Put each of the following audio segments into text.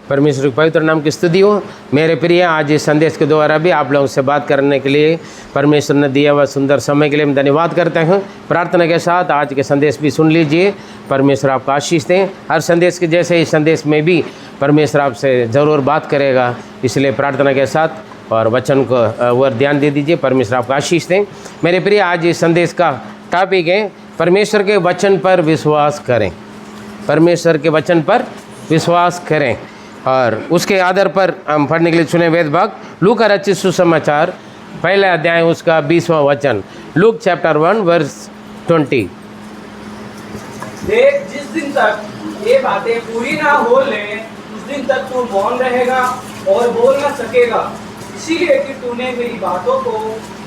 परमेश्वर के पवित्र नाम की स्तुति हो। मेरे प्रिय, आज इस संदेश के द्वारा भी आप लोगों से बात करने के लिए परमेश्वर ने दिया हुआ सुंदर समय के लिए मैं धन्यवाद करते हैं। प्रार्थना के साथ आज के संदेश भी सुन लीजिए। परमेश्वर आपको आशीष दें। हर संदेश के जैसे इस संदेश में भी परमेश्वर आपसे ज़रूर बात करेगा, इसलिए प्रार्थना के साथ और वचन को और ध्यान दे दीजिए। परमेश्वर आपको आशीष दें। मेरे प्रिय, आज इस संदेश का टॉपिक है परमेश्वर के वचन पर विश्वास करें। परमेश्वर के वचन पर विश्वास करें और उसके आधार पर हम पढ़ने के लिए चुने वेद भाग लूका रचित सुसमाचार पहला अध्याय उसका 20वां वचन। Luke chapter 1 verse 20। देख, जिस दिन तक ये बातें पूरी ना हो ले उस दिन तक तू मौन रहेगा और बोल ना सकेगा, इसीलिए कि तूने मेरी बातों को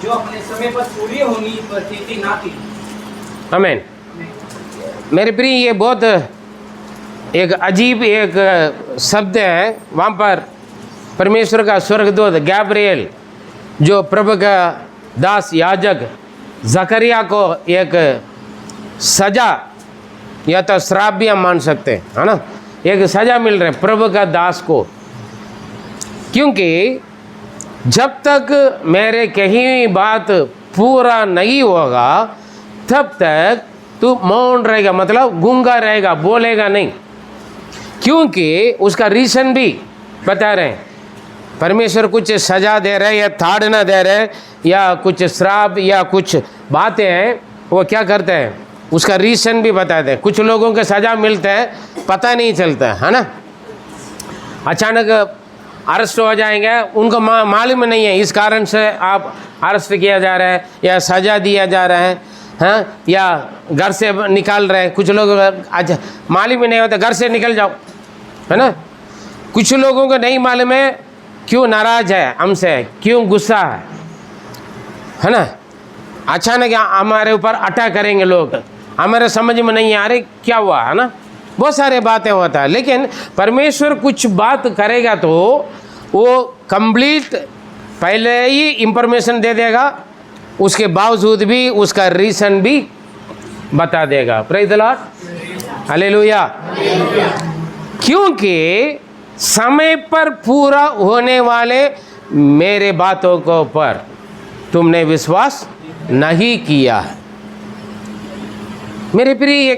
जो अपने समय पर पूरी होंगी प्रतीति ना की। आमीन। मेरे प्रिय, ये बहुत एक अजीब एक शब्द है। वहाँ पर परमेश्वर का स्वर्गदूत गैब्रिएल जो प्रभु का दास याजक जकरिया को एक सजा या तो श्राप भी हम मान सकते हैं, है ना, एक सजा मिल रहा है प्रभु का दास को, क्योंकि जब तक मेरे कहीं बात पूरा नहीं होगा तब तक तू मौन रहेगा, मतलब गूंगा रहेगा, बोलेगा नहीं। क्योंकि उसका रीज़न भी बता रहे हैं। परमेश्वर कुछ सजा दे रहे या ताड़ना दे रहे या कुछ श्राप या कुछ बातें हैं, वो क्या करते हैं उसका रीज़न भी बताते हैं। कुछ लोगों के सजा मिलता है पता नहीं चलता है ना, अचानक अरेस्ट हो जाएंगे, उनको मालूम नहीं है, इस कारण से आप अरेस्ट किया जा रहा है या सजा दिया जा रहा है, हाँ, या घर से निकाल रहे हैं। कुछ लोग अच्छा मालूम ही नहीं होता, घर से निकल जाओ, है ना। कुछ लोगों को नहीं मालूम है क्यों नाराज है हमसे, क्यों गुस्सा है ना। अचानक हमारे ऊपर अटैक करेंगे लोग, हमारे समझ में नहीं आ रही क्या हुआ, है ना। बहुत सारे बातें होता है, लेकिन परमेश्वर कुछ बात करेगा तो वो कंप्लीट पहले ही इंफॉर्मेशन दे देगा, उसके बावजूद भी उसका रीज़न भी बता देगा। Praise the Lord, hallelujah. क्योंकि समय पर पूरा होने वाले मेरे बातों को पर तुमने विश्वास नहीं किया है। मेरे प्रिय,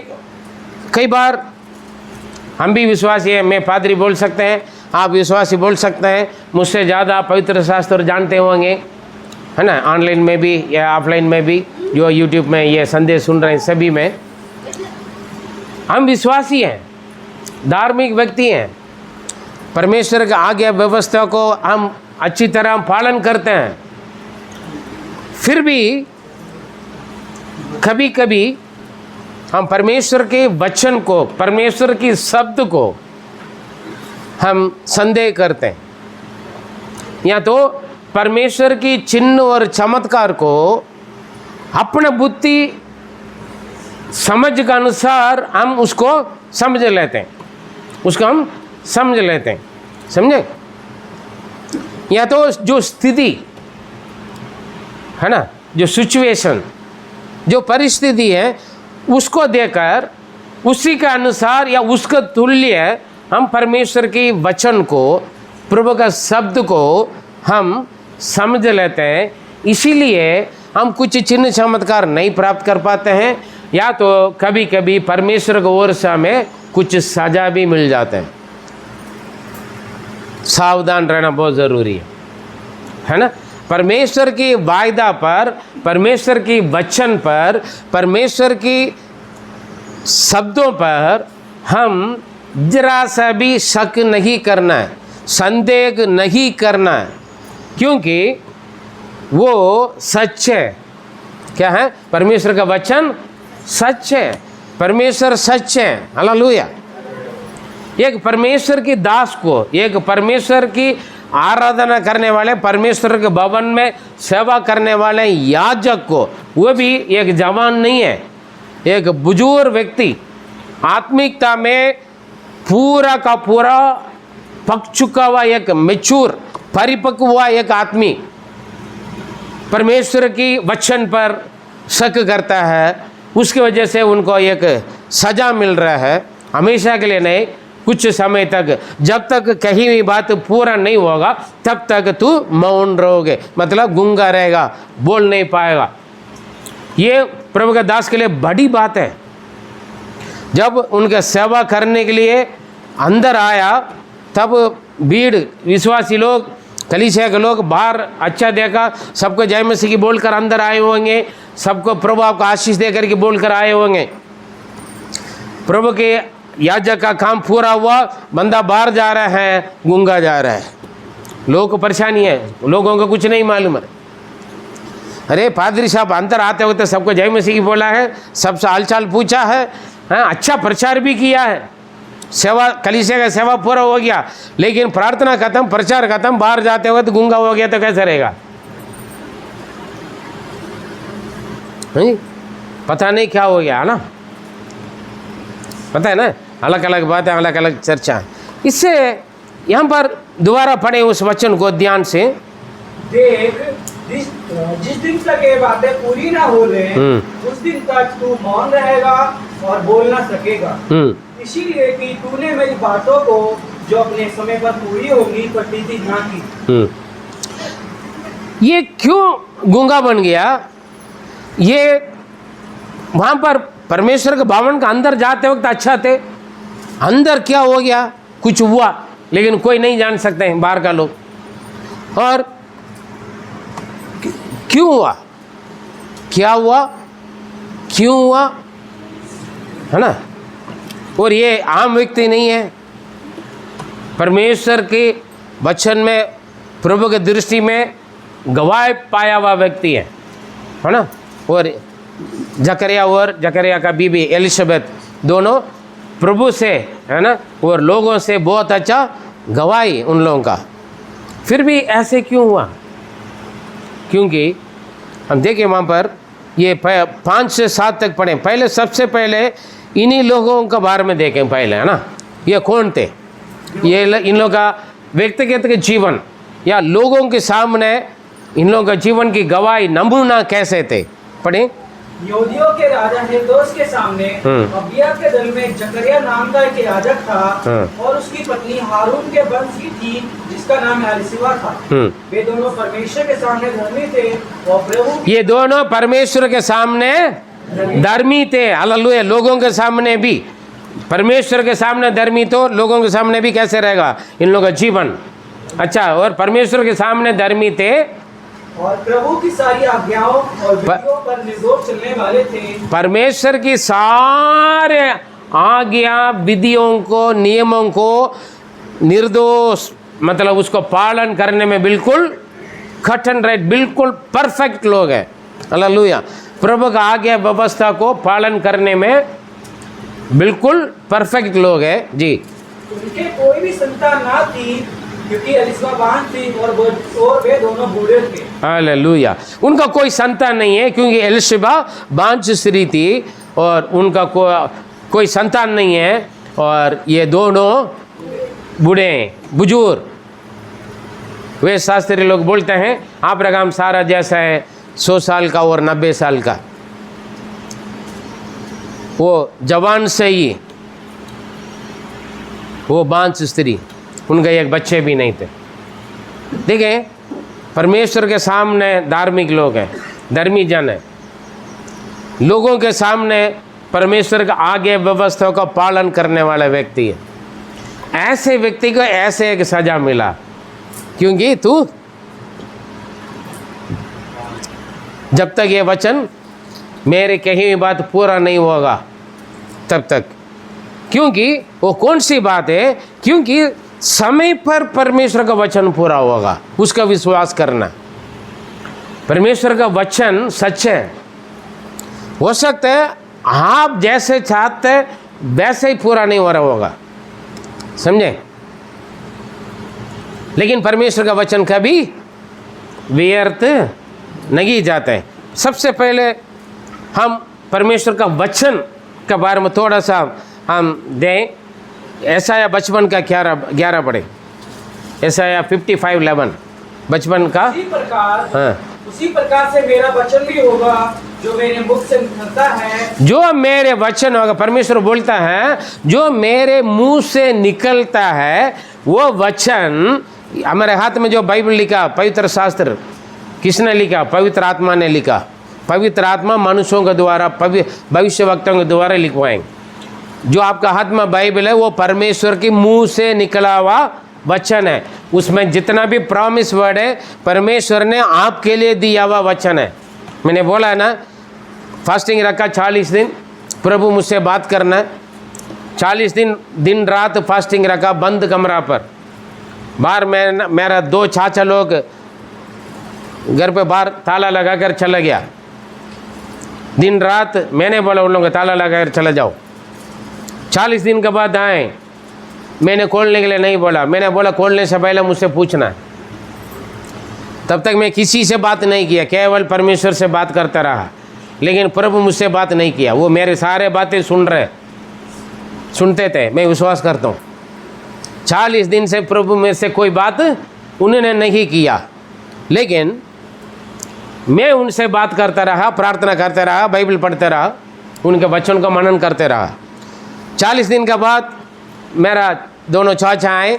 कई बार हम भी विश्वासी हैं, मैं पादरी बोल सकते हैं, आप विश्वासी बोल सकते हैं, मुझसे ज़्यादा आप पवित्र शास्त्र जानते होंगे, है ना, ऑनलाइन में भी या ऑफलाइन में भी, जो यूट्यूब में ये संदेश सुन रहे हैं सभी में हम विश्वासी हैं, धार्मिक व्यक्ति हैं। परमेश्वर के आज्ञा व्यवस्था को हम अच्छी तरह पालन करते हैं। फिर भी कभी कभी हम परमेश्वर के वचन को, परमेश्वर की शब्द को हम संदेह करते हैं, या तो परमेश्वर की चिन्ह और चमत्कार को अपने बुद्धि समझ के अनुसार हम उसको समझ लेते हैं, उसको हम समझ लेते हैं, समझे। या तो जो स्थिति है ना, जो सिचुएशन, जो परिस्थिति है, उसको देखकर उसी के अनुसार या उसका तुल्य हम परमेश्वर के वचन को, प्रभु का शब्द को हम समझ लेते हैं। इसीलिए हम कुछ चिन्ह चमत्कार नहीं प्राप्त कर पाते हैं, या तो कभी कभी परमेश्वर की ओर से हमें कुछ सजा भी मिल जाते हैं। सावधान रहना बहुत ज़रूरी है ना। परमेश्वर की वायदा पर, परमेश्वर की वचन पर, परमेश्वर की शब्दों पर हम जरा सा भी शक नहीं करना है, संदेह नहीं करना है, क्योंकि वो सच है। क्या है? परमेश्वर का वचन सच है, परमेश्वर सच है। हालेलुया। एक परमेश्वर की दास को, एक परमेश्वर की आराधना करने वाले, परमेश्वर के भवन में सेवा करने वाले याजक को, वो भी एक जवान नहीं है, एक बुजुर्ग व्यक्ति, आत्मिकता में पूरा का पूरा पक चुका हुआ एक मैच्योर, परिपक्व हुआ एक आदमी परमेश्वर की वचन पर शक करता है, उसकी वजह से उनको एक सजा मिल रहा है, हमेशा के लिए नहीं, कुछ समय तक, जब तक कही हुई बात पूरा नहीं होगा तब तक तू मौन रहोगे, मतलब गूंगा रहेगा, बोल नहीं पाएगा। ये प्रभु के दास के लिए बड़ी बात है। जब उनके सेवा करने के लिए अंदर आया तब भीड़, विश्वासी लोग, कलीसिया के लोग बाहर अच्छा देखा, सबको जय मसीह की बोलकर अंदर आए होंगे, सबको प्रभु आपको आशीष देकर के बोलकर आए होंगे। प्रभु के याजक का काम पूरा हुआ, बंदा बाहर जा रहा है, गूंगा जा रहा है। लोगों को परेशानी है, लोगों को कुछ नहीं मालूम है। अरे पादरी साहब अंदर आते वक्त सबको जय मसीह की बोला है, सबसे हालचाल पूछा है, हाँ, अच्छा प्रचार भी किया है, सेवा, कलीसिया का सेवा पूरा हो गया, लेकिन प्रार्थना खत्म, प्रचार खत्म, बाहर जाते वक्त गूंगा हो गया तो कैसे रहेगा? नहीं, पता नहीं क्या हो गया ना, पता है ना, अलग अलग बातें, अलग अलग चर्चा। इससे यहाँ पर दोबारा पढ़े उस वचन को ध्यान से। देख, जिस दिन तक ये बातें पूरी ना हो ले, उस दिन तक तू मौन रहेगा और बोल ना सकेगा, इसीलिए कि तूने मेरी बातों को जो अपने समय पर पूरी होगी प्रतीति ना की। ये क्यों गूंगा बन गया? ये वहाँ पर परमेश्वर के भवन का अंदर जाते वक्त अच्छा थे, अंदर क्या हो गया, कुछ हुआ, लेकिन कोई नहीं जान सकते हैं बाहर का लोग। और क्यों हुआ, क्या हुआ, क्यों हुआ, है ना? और ये आम व्यक्ति नहीं है, परमेश्वर के वचन में, प्रभु की दृष्टि में गवाह पाया हुआ व्यक्ति है ना? और जकरिया का बीबी एलिशबेथ दोनों प्रभु से, है ना, और लोगों से बहुत अच्छा गवाही उन लोगों का। फिर भी ऐसे क्यों हुआ? क्योंकि हम देखें वहाँ पर ये 5 से 7 तक पढ़ें। पहले सबसे पहले इन्हीं लोगों के बारे में देखें पहले, है ना, ये कौन थे, ये इन लोगों का व्यक्तिगत के जीवन या लोगों के सामने इन लोगों का जीवन की गवाही, नमूना कैसे थे, पढ़ें। यहूदियों के राजा हेरोदेस के सामने अबिय्याह के दल में जकरिया नाम का एक याजक था और उसकी पत्नी हारून के वंश की थी जिसका नाम एलिशिबा था। वे दोनों परमेश्वर के सामने धर्मी थे और प्रभु, ये दोनों परमेश्वर के सामने धर्मी थे। हालेलुया। लोगों के सामने भी, परमेश्वर के सामने धर्मी, तो लोगों के सामने भी कैसे रहेगा इन लोगों का जीवन? अच्छा, और परमेश्वर के सामने धर्मी थे और प्रभु की सारी आज्ञाओं और विधियों पर निर्दोष चलने वाले थे। परमेश्वर की सारे आज्ञा, विधियों को, नियमों को निर्दोष, मतलब उसको पालन करने में बिल्कुल कठिन रहे, बिल्कुल परफेक्ट लोग हैं। हालेलुया। प्रभु का आज्ञा व्यवस्था को पालन करने में बिल्कुल परफेक्ट लोग हैं जी। उनके कोई भी संतान ना थी क्योंकि एलिशिबा बांझ थी और वे दोनों बूढ़े थे। हालेलुया। उनका कोई संतान नहीं है क्योंकि एलिशिबा बांझ स्त्री थी और उनका कोई संतान नहीं है, और ये दोनों बूढ़े हैं, बुजुर्ग। वे शास्त्री लोग बोलते हैं अब्राहम सारा जैसा है, 100 साल का और 90 साल का। वो जवान से ही वो बांझ स्त्री, उनके एक बच्चे भी नहीं थे। देखें, परमेश्वर के सामने धार्मिक लोग हैं, धर्मी जन है, लोगों के सामने परमेश्वर का आगे व्यवस्था का पालन करने वाला व्यक्ति है। ऐसे व्यक्ति को ऐसे एक सजा मिला क्योंकि तू जब तक ये वचन मेरे कही हुई बात पूरा नहीं होगा तब तक। क्योंकि वो कौन सी बात है? क्योंकि समय पर परमेश्वर का वचन पूरा होगा, उसका विश्वास करना। परमेश्वर का वचन सच है। हो सकता है आप जैसे चाहते हैं वैसे ही पूरा नहीं हो रहा होगा, समझे? लेकिन परमेश्वर का वचन कभी व्यर्थ नहीं जाता है। सबसे पहले हम परमेश्वर का वचन के बारे में थोड़ा सा हम दें। यशायाह 55 का 11 पढ़े। यशायाह 55:11 55 का। इसी प्रकार उसी प्रकार से मेरा वचन भी होगा जो मेरे मुख से निकलता है। जो मेरे वचन होगा, परमेश्वर बोलता है जो मेरे मुंह से निकलता है वो वचन। हमारे हाथ में जो बाइबल लिखा, पवित्र शास्त्र किसने लिखा? पवित्र आत्मा ने लिखा। पवित्र आत्मा मनुष्यों के द्वारा, भविष्यवक्ताओं के द्वारा लिखवाएंगे। जो आपका हाथ में बाइबल है वो परमेश्वर के मुंह से निकला हुआ वचन है। उसमें जितना भी प्रॉमिस वर्ड है परमेश्वर ने आपके लिए दिया हुआ वचन है। मैंने बोला ना, फास्टिंग रखा 40 दिन, प्रभु मुझसे बात करना। 40 दिन दिन रात फास्टिंग रखा बंद कमरा पर। बाहर मेरा 2 चाचा लोग घर पे बाहर ताला लगाकर चला गया। दिन रात मैंने बोला उन लोगों को ताला लगाकर चला जाओ। 40 दिन के बाद आए, मैंने खोलने के लिए नहीं बोला। मैंने बोला खोलने से पहले मुझसे पूछना। तब तक मैं किसी से बात नहीं किया, केवल परमेश्वर से बात करता रहा। लेकिन प्रभु मुझसे बात नहीं किया। वो मेरे सारे बातें सुनते थे। मैं विश्वास करता हूँ 40 दिन से प्रभु मेरे से कोई बात उन्होंने नहीं किया, लेकिन मैं उनसे बात करता रहा, प्रार्थना करते रहा, बाइबल पढ़ते रहा, उनके वचन का मनन करते रहा। 40 दिन के बाद मेरा दोनों चाचा आए,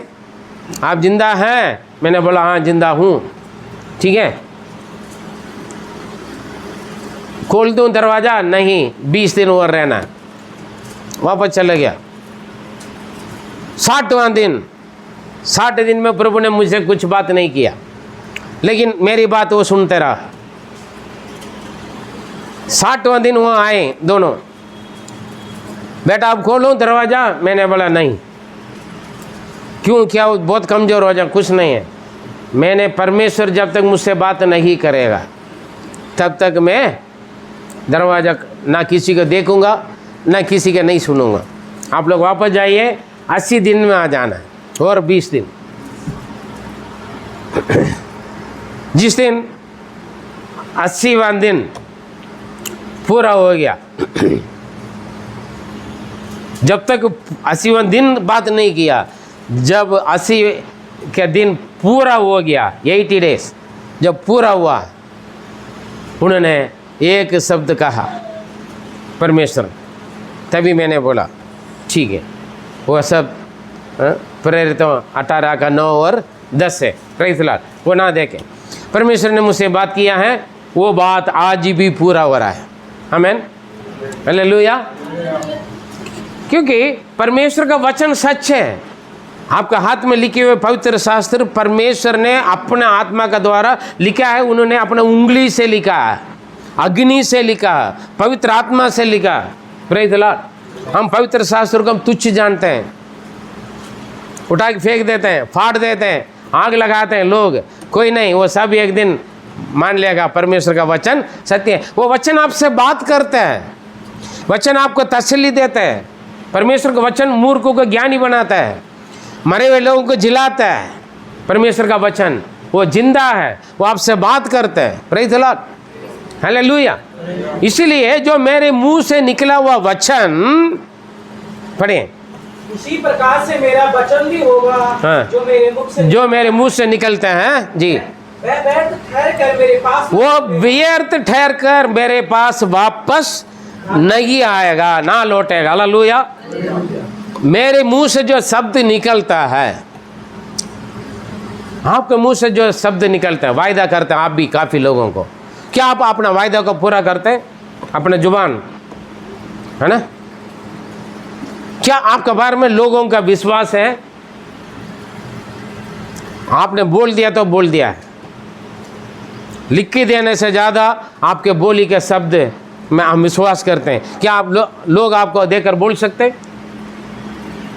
आप जिंदा हैं? मैंने बोला हाँ जिंदा हूँ। ठीक है, खोल दूँ दरवाज़ा? नहीं, 20 दिन और रहना। वापस चला गया। 60वां दिन, 60 दिन में प्रभु ने मुझसे कुछ बात नहीं किया, लेकिन मेरी बात वो सुनते रहा। 60वां दिन वो आए दोनों, बेटा आप खोलो दरवाज़ा? मैंने बोला नहीं। क्यों, क्या वो बहुत कमज़ोर हो जाए? कुछ नहीं है। मैंने परमेश्वर जब तक मुझसे बात नहीं करेगा तब तक मैं दरवाज़ा ना किसी को देखूंगा ना किसी का नहीं सुनूंगा। आप लोग वापस जाइए, 80 दिन में आ जाना है और 20 दिन। जिस दिन 80वां दिन पूरा हो गया, जब तक 80वां दिन बात नहीं किया, जब 80 के दिन पूरा हो गया, 80 डेज जब पूरा हुआ, उन्होंने एक शब्द कहा परमेश्वर। तभी मैंने बोला ठीक है। वो सब प्रेरितों 18 का 9 और 10 है। Praise Lord. वो ना देखें, परमेश्वर ने मुझसे बात किया है, वो बात आज भी पूरा हो रहा है। आमीन, हालेलुया। क्योंकि परमेश्वर का वचन सच है। आपका हाथ में लिखे हुए पवित्र शास्त्र परमेश्वर ने अपने आत्मा का द्वारा लिखा है। उन्होंने अपने उंगली से लिखा है, अग्नि से लिखा, पवित्र आत्मा से लिखा। Praise Lord. हम पवित्र शास्त्र को हम तुच्छ जानते हैं, उठा के फेंक देते हैं, फाड़ देते हैं, आग लगाते हैं लोग। कोई नहीं, वो सब एक दिन मान लेगा परमेश्वर का वचन सत्य है। वो वचन आपसे बात करता है, वचन आपको तसल्ली देता है। परमेश्वर का वचन मूर्खों को ज्ञानी बनाता है, मरे हुए लोगों को जिलाता है। परमेश्वर का वचन वो जिंदा है, वो आपसे बात करता है। Praise the Lord, hallelujah. इसीलिए जो मेरे मुंह से निकला हुआ वचन, पढ़ें, उसी प्रकार से मेरा वचन भी होगा। हाँ। जो मेरे मुख से निकलते हैं जी, वह व्यर्थ ठहर कर मेरे पास, वो व्यर्थ ठहर कर मेरे पास वापस नहीं आएगा, ना लौटेगा। हालेलुया। मेरे मुंह से जो शब्द निकलता है, आपके मुंह से जो शब्द निकलते हैं, वायदा करते हैं आप भी काफ़ी लोगों को। क्या आप अपना वायदा को पूरा करते हैं? अपने जुबान है ना? क्या आपके बारे में लोगों का विश्वास है? आपने बोल दिया तो बोल दिया है। लिख के देने से ज़्यादा आपके बोली के शब्द में हम विश्वास करते हैं। क्या आप लोग आपको देकर बोल सकते हैं?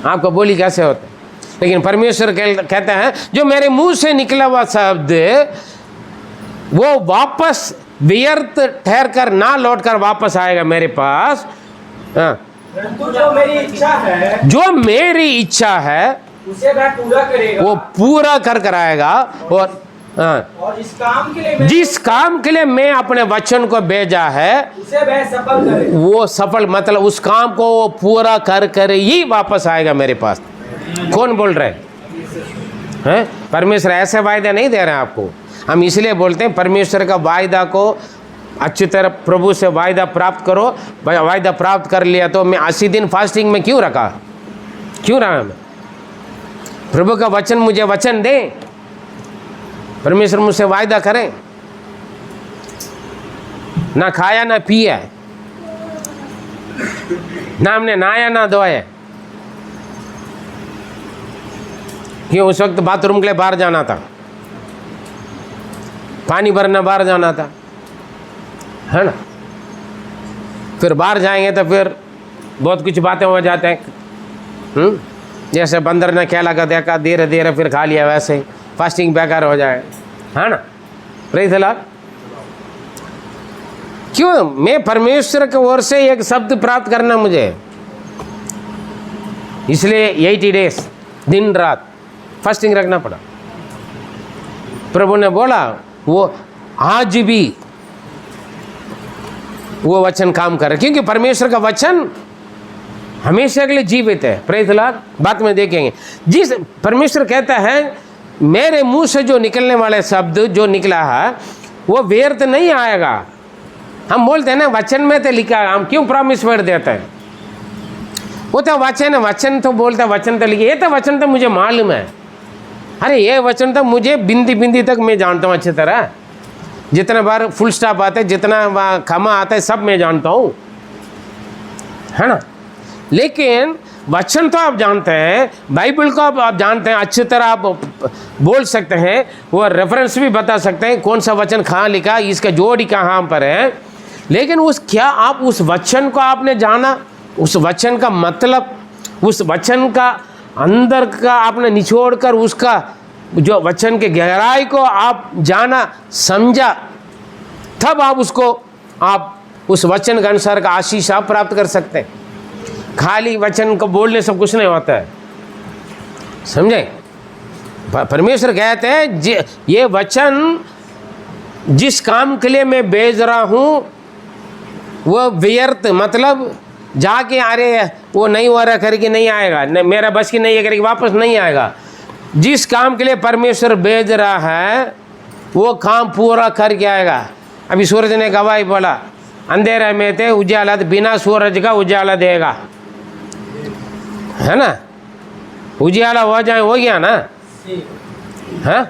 आपका बोली कैसे होता है? लेकिन परमेश्वर कहता है जो मेरे मुंह से निकला हुआ शब्द वो वापस व्यर्थ ठहर कर ना लौट कर वापस आएगा मेरे पास। परंतु जो मेरी इच्छा है, जो मेरी इच्छा है उसे वह पूरा करेगा, वो पूरा कर आएगा। और जिस काम के लिए मैं अपने वचन को भेजा है उसे वह सफल करेगा। वो सफल मतलब उस काम को वो पूरा कर ही वापस आएगा मेरे पास। कौन बोल रहे हैं? परमेश्वर ऐसे वायदे नहीं दे रहे हैं आपको। हम इसलिए बोलते हैं परमेश्वर का वायदा को अच्छी तरह प्रभु से वायदा प्राप्त करो। वायदा प्राप्त कर लिया तो मैं 80 दिन फास्टिंग में क्यों रहा मैं? प्रभु का वचन मुझे वचन दे, परमेश्वर मुझसे वायदा करें। ना खाया ना पिया, ना हमने नहाया ना धोया। क्यों? उस वक्त बाथरूम के लिए बाहर जाना था, पानी भरना बाहर जाना था, है ना। फिर बाहर जाएंगे तो फिर बहुत कुछ बातें हो जाते हैं। जैसे बंदर ने खेला का देखा, धीरे धीरे फिर खा लिया, वैसे ही फास्टिंग बेकार हो जाए, है ना। Praise the Lord. क्यों? मैं परमेश्वर की ओर से एक शब्द प्राप्त करना मुझे, इसलिए 80 डेज दिन रात फास्टिंग रखना पड़ा। प्रभु ने बोला वो आज भी वो वचन काम कर रहा है, क्योंकि परमेश्वर का वचन हमेशा के लिए जीवित है। Praise the Lord. बात में देखेंगे, जिस परमेश्वर कहता है मेरे मुंह से जो निकलने वाले शब्द जो निकला है वो व्यर्थ नहीं आएगा। हम बोलते हैं ना वचन में तो लिखा है, हम क्यों प्रॉमिस वर्ड देते हैं? वो तो वचन है, वचन तो बोलता वचन तो लिखे, ये तो वचन तो मुझे मालूम है। अरे ये वचन तो मुझे बिंदी बिंदी तक मैं जानता हूँ अच्छी तरह, जितना बार फुल स्टॉप आता है, जितना खमा आता है, सब मैं जानता हूँ, है ना। लेकिन वचन तो आप जानते हैं, बाइबल को आप जानते हैं अच्छी तरह, आप बोल सकते हैं, वो रेफरेंस भी बता सकते हैं कौन सा वचन कहाँ लिखा, इसका जोड़ी कहाँ पर है। लेकिन उस क्या आप उस वचन को आपने जाना, उस वचन का मतलब, उस वचन का अंदर का आपने निचोड़ कर उसका जो वचन के गहराई को आप जाना समझा, तब आप उसको आप उस वचन के अनुसार का आशीष आप प्राप्त कर सकते हैं। खाली वचन को बोलने से कुछ नहीं होता है, समझे। परमेश्वर कहते हैं ये वचन जिस काम के लिए मैं भेज रहा हूँ वो व्यर्थ, मतलब जाके अरे वो नहीं हो रहा करके नहीं आएगा, मेरा बस की नहीं है करके वापस नहीं आएगा। जिस काम के लिए परमेश्वर भेज रहा है वो काम पूरा करके आएगा। अभी सूरज ने गवाही बोला, अंधेरे में थे उजाला, बिना सूरज का उजाला देगा, है ना। उजाला हो जाए, हो गया ना। हाँ,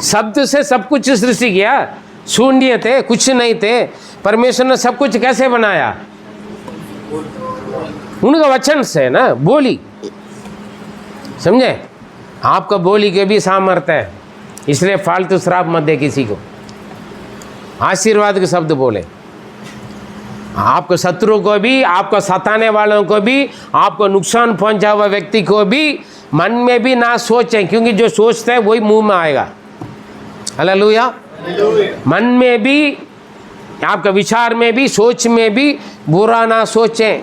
शब्द से सब कुछ सृष्टि किया, शून्य थे, कुछ नहीं थे, परमेश्वर ने सब कुछ कैसे बनाया? उनका वचन से ना, बोली, समझे। आपका बोली के भी सामर्थ्य है, इसलिए फालतू श्राप मत दे किसी को, आशीर्वाद के शब्द बोले। आपको शत्रु को भी, आपको सताने वालों को भी, आपको नुकसान पहुंचा हुआ व्यक्ति को भी मन में भी ना सोचें, क्योंकि जो सोचते हैं वही मुंह में आएगा। हालेलुया। मन में भी, आपका विचार में भी, सोच में भी बुरा ना सोचें,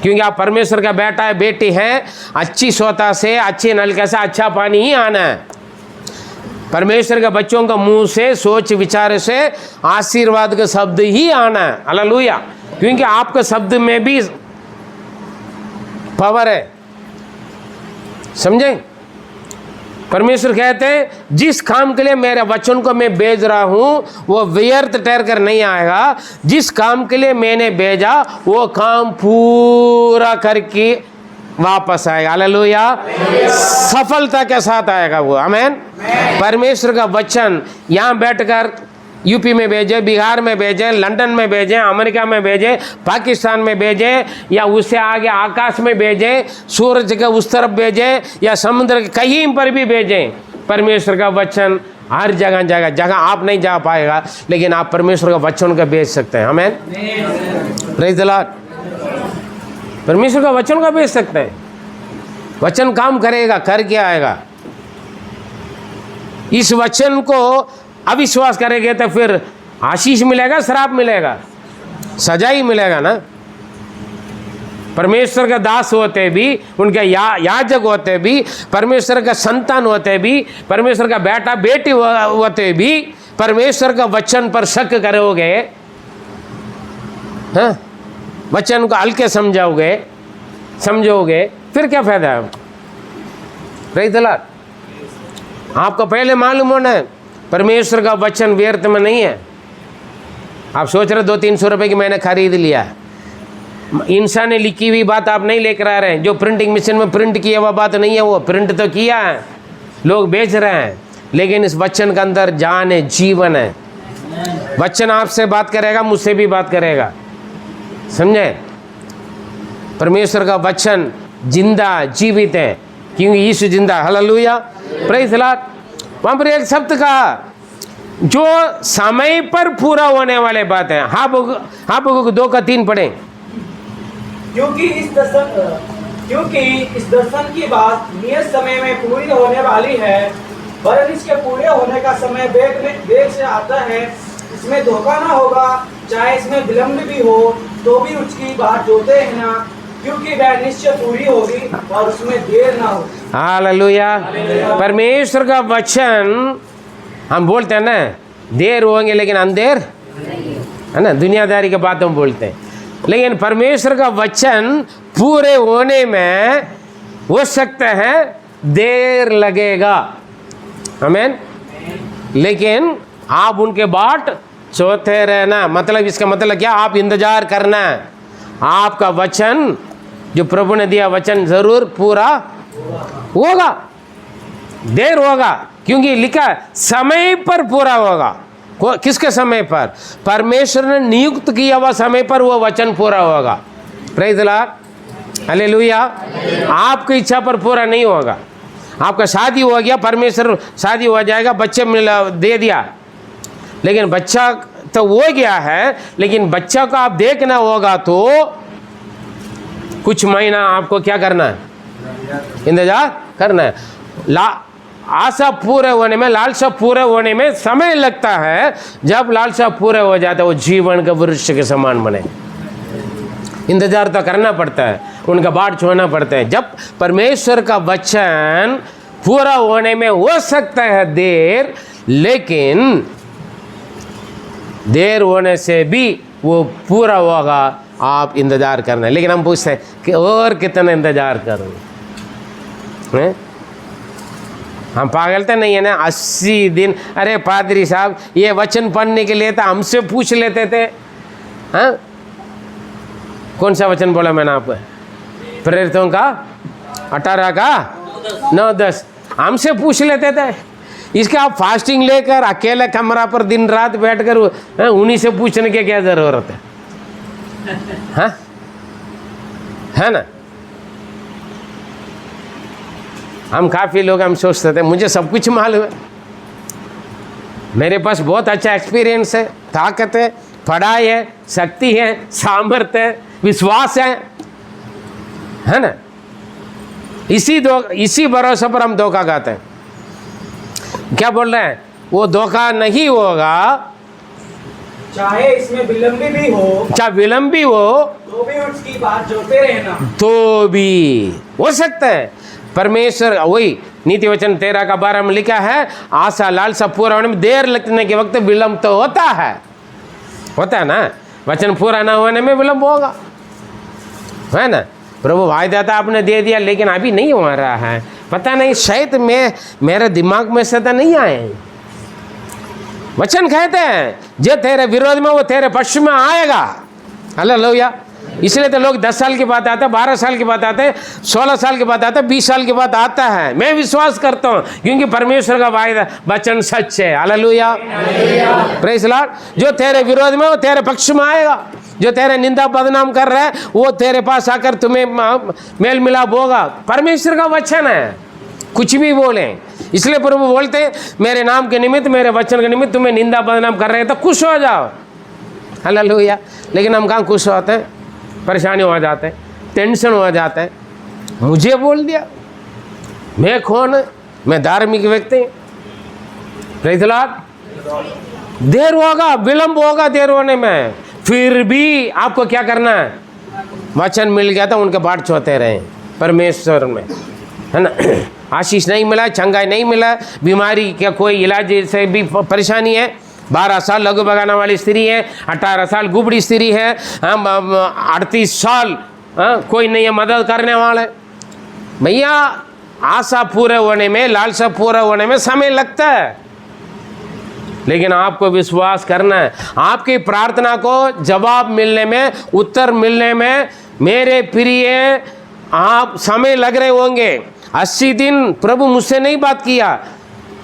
क्योंकि आप परमेश्वर का बेटा है, बेटी है। अच्छी सोता से, अच्छे नलके से अच्छा पानी ही आना है। परमेश्वर के बच्चों का मुंह से, सोच विचार से आशीर्वाद का शब्द ही आना है। हालेलुया। क्योंकि आपके शब्द में भी पावर है, समझे। परमेश्वर कहते हैं जिस काम के लिए मेरे वचन को मैं भेज रहा हूं वो व्यर्थ ठहर कर नहीं आएगा। जिस काम के लिए मैंने भेजा वो काम पूरा करके वापस आएगा। हालेलुया। सफलता के साथ आएगा वो। आमीन। परमेश्वर का वचन यहाँ बैठकर यूपी में भेजे, बिहार में भेजे, लंदन में भेजे, अमेरिका में भेजे, पाकिस्तान में भेजे, या उससे आगे आकाश में भेजे, सूरज के उस तरफ भेजे, या समुद्र के कहीं पर भी भेजे। परमेश्वर का वचन हर जगह जगह जगह आप नहीं जा पाएगा, लेकिन आप परमेश्वर का वचन का भेज सकते हैं। आमीन। Praise the Lord. परमेश्वर का वचन का भेज सकते हैं। वचन काम करेगा, करके आएगा। इस वचन को अविश्वास करेंगे तो फिर आशीष मिलेगा, श्राप मिलेगा, सजा ही मिलेगा ना। परमेश्वर का दास होते भी, उनके याजक होते भी, परमेश्वर का संतान होते भी, परमेश्वर का बेटा बेटी होते भी, परमेश्वर का वचन पर शक करोगे, हाँ, वचन को हल्के समझोगे, फिर क्या फायदा है? Praise the Lord. आपको पहले मालूम होना है परमेश्वर का वचन व्यर्थ में नहीं है। आप सोच रहे 200-300 रुपये की मैंने खरीद लिया, इंसान ने लिखी हुई बात आप नहीं लेकर आ रहे हैं। जो प्रिंटिंग मशीन में प्रिंट किया हुआ बात नहीं है, वो प्रिंट तो किया है, लोग बेच रहे हैं, लेकिन इस वचन के अंदर जान है, जीवन है। वचन आपसे बात करेगा, मुझसे भी बात करेगा, समझे? परमेश्वर का वचन जिंदा जीवित है, क्योंकि यीशु जिंदा। Hallelujah, praise the Lord. वहाँ पर एक शब्द कहा जो समय पर पूरा होने वाले बात है। हाँ 2-3 पढ़ें। क्योंकि इस दर्शन की बात नियत समय में पूरी होने वाली है, वरन इसके पूरे होने का समय वेग से आता है। इसमें धोखा ना होगा, चाहे इसमें विलंब भी हो तो भी उसकी बात जोते हैं ना, क्योंकि वह निश्चय पूरी होगी और उसमें देर ना हो। हालेलुया। परमेश्वर का वचन, हम बोलते हैं ना देर होंगे लेकिन अंधेर, है ना, दुनियादारी की बात हम बोलते हैं, लेकिन परमेश्वर का वचन पूरे होने में हो सकता है देर लगेगा, आमीन, लेकिन आप उनके बाट चौथे रहना। मतलब इसका मतलब क्या? आप इंतजार करना, आपका वचन जो प्रभु ने दिया वचन जरूर पूरा होगा। देर होगा क्योंकि लिखा समय पर पूरा होगा। किसके समय पर? परमेश्वर ने नियुक्त किया हुआ समय पर वो वचन पूरा होगा। Praise the Lord, hallelujah. आपकी इच्छा पर पूरा नहीं होगा। आपका शादी हो गया, परमेश्वर शादी हो जाएगा, बच्चे मिला दे दिया, लेकिन बच्चा तो हो गया है, लेकिन बच्चा को आप देखना होगा तो कुछ महीना आपको क्या करना है? इंतजार करना है। आशा पूरे होने में, लालसा पूरे होने में समय लगता है। जब लालसा पूरे हो जाता है वो जीवन का वृक्ष के समान बने। इंतजार तो करना पड़ता है, उनका बाट छोड़ना पड़ता है। जब परमेश्वर का वचन पूरा होने में हो सकता है देर, लेकिन देर होने से भी वो पूरा होगा, आप इंतजार करना है। लेकिन हम पूछते हैं कि और कितना इंतजार करूँ? हम पागल तो नहीं है ना? 80 दिन। अरे पादरी साहब, ये वचन पढ़ने के लिए तो हमसे पूछ लेते थे। हाँ, कौन सा वचन बोला मैंने आपको? प्रेरितों का 18 का 9-10 हमसे पूछ लेते थे। इसके आप फास्टिंग लेकर अकेले कमरा पर दिन रात बैठकर उन्हीं से पूछने की क्या जरूरत है? हाँ, है ना? हम काफ़ी लोग हम सोचते थे मुझे सब कुछ मालूम है, मेरे पास बहुत अच्छा एक्सपीरियंस है, ताकत है, पढ़ाई है, शक्ति है, सामर्थ्य है, विश्वास है ना? इसी भरोसे पर हम धोखा खाते हैं। क्या बोल रहे हैं? वो धोखा नहीं होगा, चाहे इसमें विलंबी भी हो, चाहे विलंबी हो तो भी उसकी बात जोते रहना, तो भी हो सकता है। परमेश्वर वही नीति वचन 13 का 12 में लिखा है, आशा लालसा पूरा होने में देर लगने के वक्त विलंब तो होता है ना। वचन पूरा ना होने में विलंब होगा, है ना? प्रभु वायदा था आपने दे दिया, लेकिन अभी नहीं हो रहा है। पता नहीं, शायद मेरे दिमाग में से तो नहीं आए। वचन कहते हैं जो तेरे विरोध में वो तेरे पक्ष में आएगा। हालेलुया। इसलिए तो लोग 10 साल के बाद आते हैं, 12 साल के बाद आते हैं, 16 साल के बाद आते हैं, 20 साल के बाद आता है। मैं विश्वास करता हूँ क्योंकि परमेश्वर का वायदा वचन सच है। Hallelujah, praise the Lord. जो तेरे विरोध में वो तेरे पक्ष में आएगा, जो तेरे निंदा बदनाम कर रहा है वो तेरे पास आकर तुम्हें मेल मिलाप होगा। परमेश्वर का वचन है, कुछ भी बोलें। इसलिए प्रभु बोलते हैं मेरे नाम के निमित्त, मेरे वचन के निमित्त तुम्हें निंदा बदनाम कर रहे हैं तो खुश हो जाओ। हालेलुया। लेकिन हम कहाँ खुश होते हैं? परेशानी हो जाते हैं, टेंशन हो जाते हैं। मुझे बोल दिया, मैं कौन है? मैं धार्मिक व्यक्ति। Praise the Lord. देर होगा, विलंब होगा देर होने में, फिर भी आपको क्या करना है? वचन मिल गया था, उनके बाट छोड़ते रहे परमेश्वर में, है ना? आशीष नहीं मिला, चंगाई नहीं मिला, बीमारी का कोई इलाज से भी परेशानी है। 12 साल लघु बगाने वाली स्त्री है, 18 साल गुबड़ी स्त्री है, 38 साल कोई नहीं है मदद करने वाले। भैया आशा पूरे होने में, लालसा पूरा होने में समय लगता है। लेकिन आपको विश्वास करना है। आपकी प्रार्थना को जवाब मिलने में, उत्तर मिलने में मेरे प्रिय आप समय लग रहे होंगे। 80 दिन प्रभु मुझसे नहीं बात किया,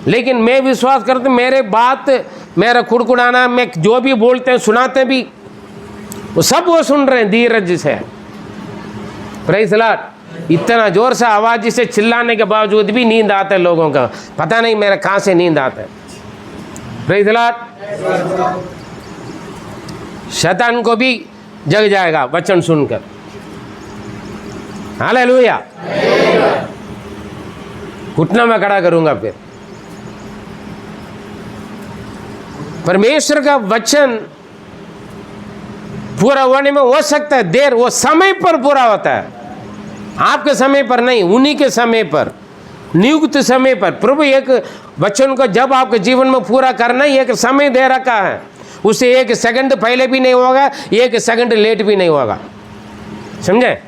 लेकिन मैं विश्वास करता हूं मेरे बात, मेरा कुड़कुड़ाना, मैं जो भी बोलते हैं सुनाते भी, वो सब वो सुन रहे हैं धीरज से। Praise Lord. इतना जोर से आवाज से चिल्लाने के बावजूद भी नींद आता है लोगों का, पता नहीं मेरा कहाँ से नींद आता है। Praise Lord. शैतान को भी जग जाएगा वचन सुनकर। हालेलुया। घुटना में खड़ा करूंगा फिर। परमेश्वर का वचन पूरा होने में हो सकता है देर, वो समय पर पूरा होता है, आपके समय पर नहीं, उन्हीं के समय पर, नियुक्त समय पर। प्रभु एक वचन को जब आपके जीवन में पूरा करना ही एक समय दे रखा है, उसे 1 सेकंड पहले भी नहीं होगा, 1 सेकंड लेट भी नहीं होगा, समझे?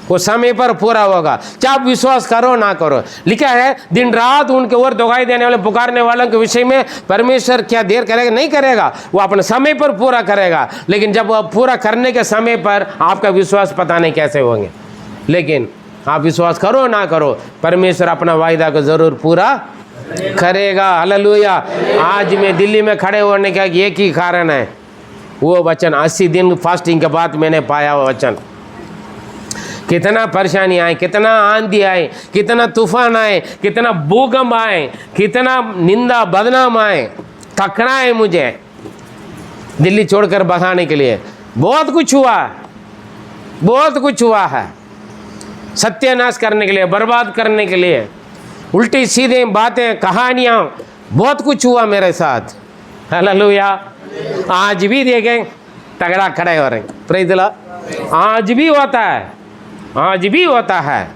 वो समय पर पूरा होगा, चाहे आप विश्वास करो ना करो। लिखा है दिन रात उनके ओर दुहाई देने वाले पुकारने वालों के विषय में परमेश्वर क्या देर करेगा? नहीं करेगा, वो अपने समय पर पूरा करेगा। लेकिन जब वह पूरा करने के समय पर आपका विश्वास पता नहीं कैसे होंगे, लेकिन आप विश्वास करो ना करो, परमेश्वर अपना वायदा को जरूर पूरा करेगा। हालेलुया। आज मैं दिल्ली में खड़े होने का एक ही कारण है, वो वचन 80 दिन फास्टिंग के बाद मैंने पाया वो वचन। कितना परेशानी आए, कितना आंधी आए, कितना तूफान आए, कितना भूकंप आए, कितना निंदा बदनाम आए, थकना है मुझे दिल्ली छोड़कर भगाने के लिए। बहुत कुछ हुआ, बहुत कुछ हुआ है, सत्यानाश करने के लिए, बर्बाद करने के लिए, उल्टी सीधे बातें, कहानियाँ, बहुत कुछ हुआ मेरे साथ। हालेलुया। आज भी देखें तगड़ा खड़े हो रहे, प्रेज़ द लॉर्ड। आज भी होता है, आज भी होता है।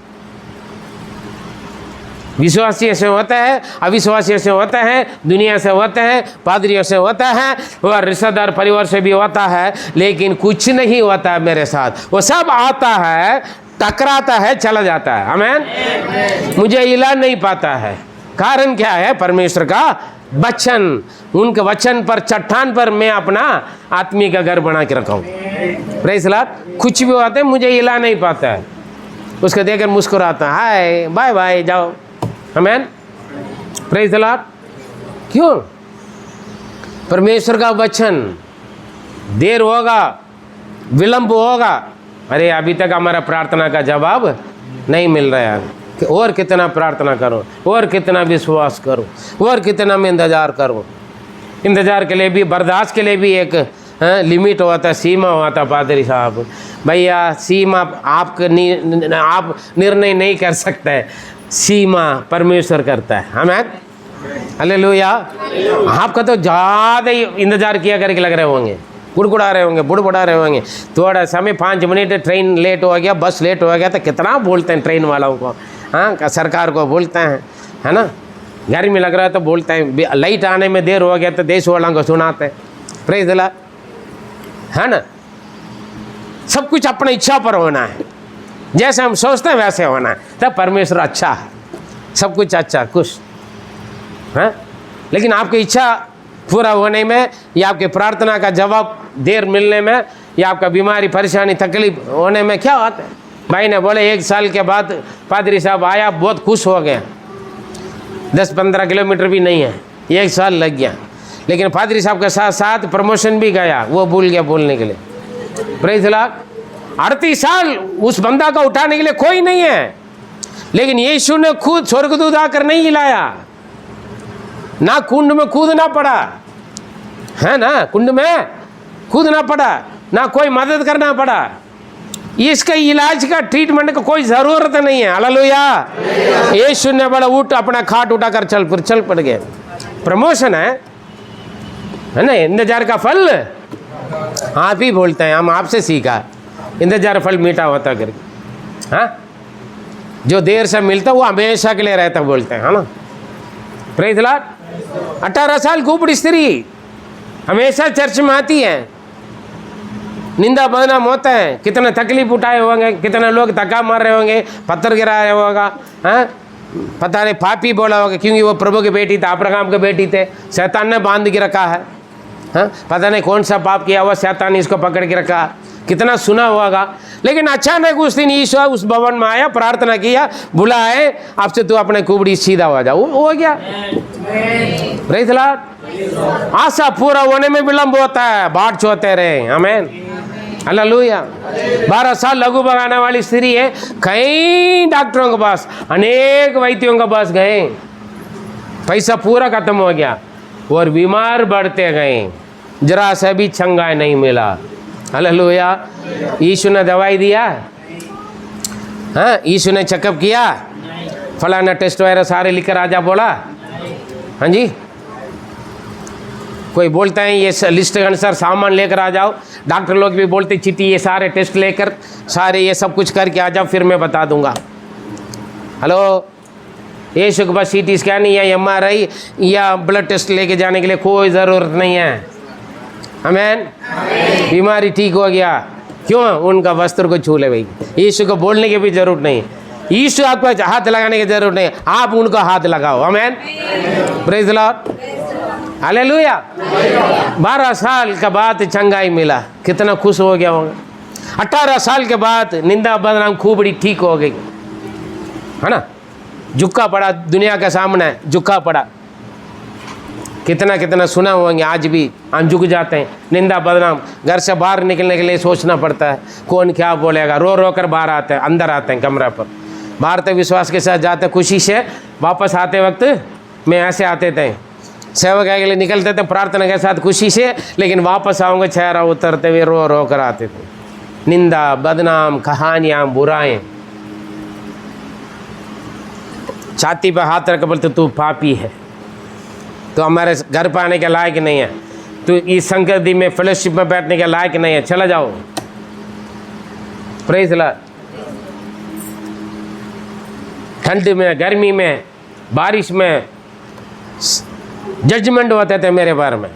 विश्वासियों से होता है, अविश्वासियों से होता है, दुनिया से होता है, पादरियों से होता है, और रिश्तेदार परिवार से भी होता है, लेकिन कुछ नहीं होता है मेरे साथ। वो सब आता है, टकराता है, चला जाता है। आमीन। मुझे हिला नहीं पाता है। कारण क्या है? परमेश्वर का वचन। उनके वचन पर, चट्टान पर मैं अपना आत्मी का घर बना के रखा हूँ। Praise Lord. कुछ भी होता है मुझे हिला नहीं पाता है, उसको देखकर मुस्कुराता, हाय बाय बाय जाओ। आमीन। Praise Lord. क्यों? परमेश्वर का वचन देर होगा, विलंब होगा, अरे अभी तक हमारा प्रार्थना का जवाब नहीं मिल रहा है, और कितना प्रार्थना करो, और कितना विश्वास करो, और कितना मैं इंतज़ार करूँ। इंतज़ार के लिए भी, बर्दाश्त के लिए भी एक लिमिट होता है, सीमा होता है। पादरी साहब, भैया सीमा आप निर्णय नहीं कर सकते है, सीमा परमेश्वर करता है। हमें हालेलुया। आपका तो ज़्यादा ही इंतज़ार किया करके लग रहे होंगे, गुड़गुड़ा रहे होंगे, बुड़बुड़ा रहे होंगे। थोड़ा समय 5 मिनट ट्रेन लेट हो गया, बस लेट हो गया, तो कितना बोलते हैं ट्रेन वालों को, हाँ, सरकार को बोलते हैं, है ना। गर्मी लग रहा है तो बोलते हैं, लाइट आने में देर हो गया तो देश वालों को सुनाते हैं। प्रेज़ द लॉर्ड, है ना। सब कुछ अपनी इच्छा पर होना है, जैसे हम सोचते हैं वैसे होना है, तब परमेश्वर अच्छा है, सब कुछ अच्छा खुश है। लेकिन आपकी इच्छा पूरा होने में, या आपके प्रार्थना का जवाब देर मिलने में, या आपका बीमारी, परेशानी, तकलीफ होने में क्या होता है? भाई ने बोले 1 साल के बाद पादरी साहब आया, बहुत खुश हो गया, 10-15 किलोमीटर भी नहीं है, 1 साल लग गया। लेकिन पादरी साहब के साथ साथ प्रमोशन भी गया, वो भूल गया बोलने के लिए। Praise Lord. 38 साल उस बंदा को उठाने के लिए कोई नहीं है, लेकिन यीशु ने खुद स्वर्गदूत आकर नहीं हिलाया, ना कुंड में कूदना पड़ा, है ना, कुंड में कूदना पड़ा, ना कोई मदद करना पड़ा। इसका इलाज का, ट्रीटमेंट का कोई ज़रूरत नहीं है। हालेलुया। यीशु ने बड़ा उठ, अपना खाट उठाकर चल पड़ गए। प्रमोशन है ना। इंतजार का फल आप ही बोलते हैं, हम आपसे सीखा, इंतजार फल मीठा होता करके। हाँ, जो देर से मिलता वो हमेशा के लिए रहता बोलते हैं, है ना। Praise Lord. 18 साल कुबड़ी स्त्री हमेशा चर्च में आती है, निंदा बदनाम होता है, कितने तकलीफ उठाए होंगे, कितने लोग धक्का मार रहे होंगे, पत्थर गिराया होगा, हाँ, पता नहीं पापी बोला होगा, क्योंकि वो प्रभु की बेटी थे, अब्राहम के बेटी थे, शैतान ने बांध के रखा है। हाँ, पता नहीं कौन सा पाप किया हुआ, शैतान ने इसको पकड़ के रखा, कितना सुना होगा। लेकिन अचानक उस दिन ईश्वर उस भवन में आया, प्रार्थना किया, बुलाए, अब से तू अपने कुबड़ी सीधा हो जा, वो हो गया। Praise the Lord. आशा पूरा होने में विलंब होता है, बाट चोते रहे। आमीन, हालेलुया। 12 साल लघु भगाने वाली स्त्री है, कई डॉक्टरों के पास, अनेक वैद्यों के पास गए, पैसा पूरा खत्म हो गया और बीमार बढ़ते गए, जरा सा भी चंगाई नहीं मिला। हालेलुया। यीशु ने दवाई दिया? हाँ, यीशु ने चेकअप किया? फलाना टेस्ट वगैरह सारे लिखकर आजा बोला? हाँ जी। कोई बोलता है ये लिस्ट के अनुसार सामान लेकर आ जाओ, डॉक्टर लोग भी बोलते चिट्ठी ये सारे टेस्ट लेकर सारे ये सब कुछ करके आ जाओ, फिर मैं बता दूंगा। हेलो, यीशु के पास CT स्कैन या MRI या ब्लड टेस्ट लेके जाने के लिए कोई ज़रूरत नहीं है। आमीन। बीमारी ठीक हो गया, क्यों? उनका वस्त्र को छू ले भाई। यीशु को बोलने की भी जरूरत नहीं, यीशु आपको हाथ लगाने की जरूरत नहीं, आप उनको हाथ लगाओ। आमीन, प्रेज़ द लॉर्ड, हालेलुया। 12 साल के बाद चंगाई मिला, कितना खुश हो गया होगा। 18 साल के बाद निंदा बदनाम खूबड़ी ठीक हो गई, है ना। झुका पड़ा दुनिया के सामने, झुका पड़ा। कितना कितना सुना होंगे, आज भी हम झुक जाते हैं। निंदा बदनाम, घर से बाहर निकलने के लिए सोचना पड़ता है, कौन क्या बोलेगा, रो रो कर बाहर आते हैं, अंदर आते हैं कमरा पर। बाहर तो विश्वास के साथ जाते, खुशी से वापस आते वक्त में ऐसे आते थे, सेवा के लिए निकलते थे प्रार्थना के साथ खुशी से, लेकिन वापस आऊँगा चेहरा उतरते हुए रो रो कर आते थे। निंदा बदनाम, कहानियाँ, बुराएं, छाती पर हाथ रख बोलते तू पापी है, तो हमारे घर पर आने के लायक नहीं है, तो इस संगति में फेलोशिप में बैठने के लायक नहीं है, चला जाओ। Praise the Lord. ठंड में, गर्मी में, बारिश में जजमेंट होते थे मेरे बारे में।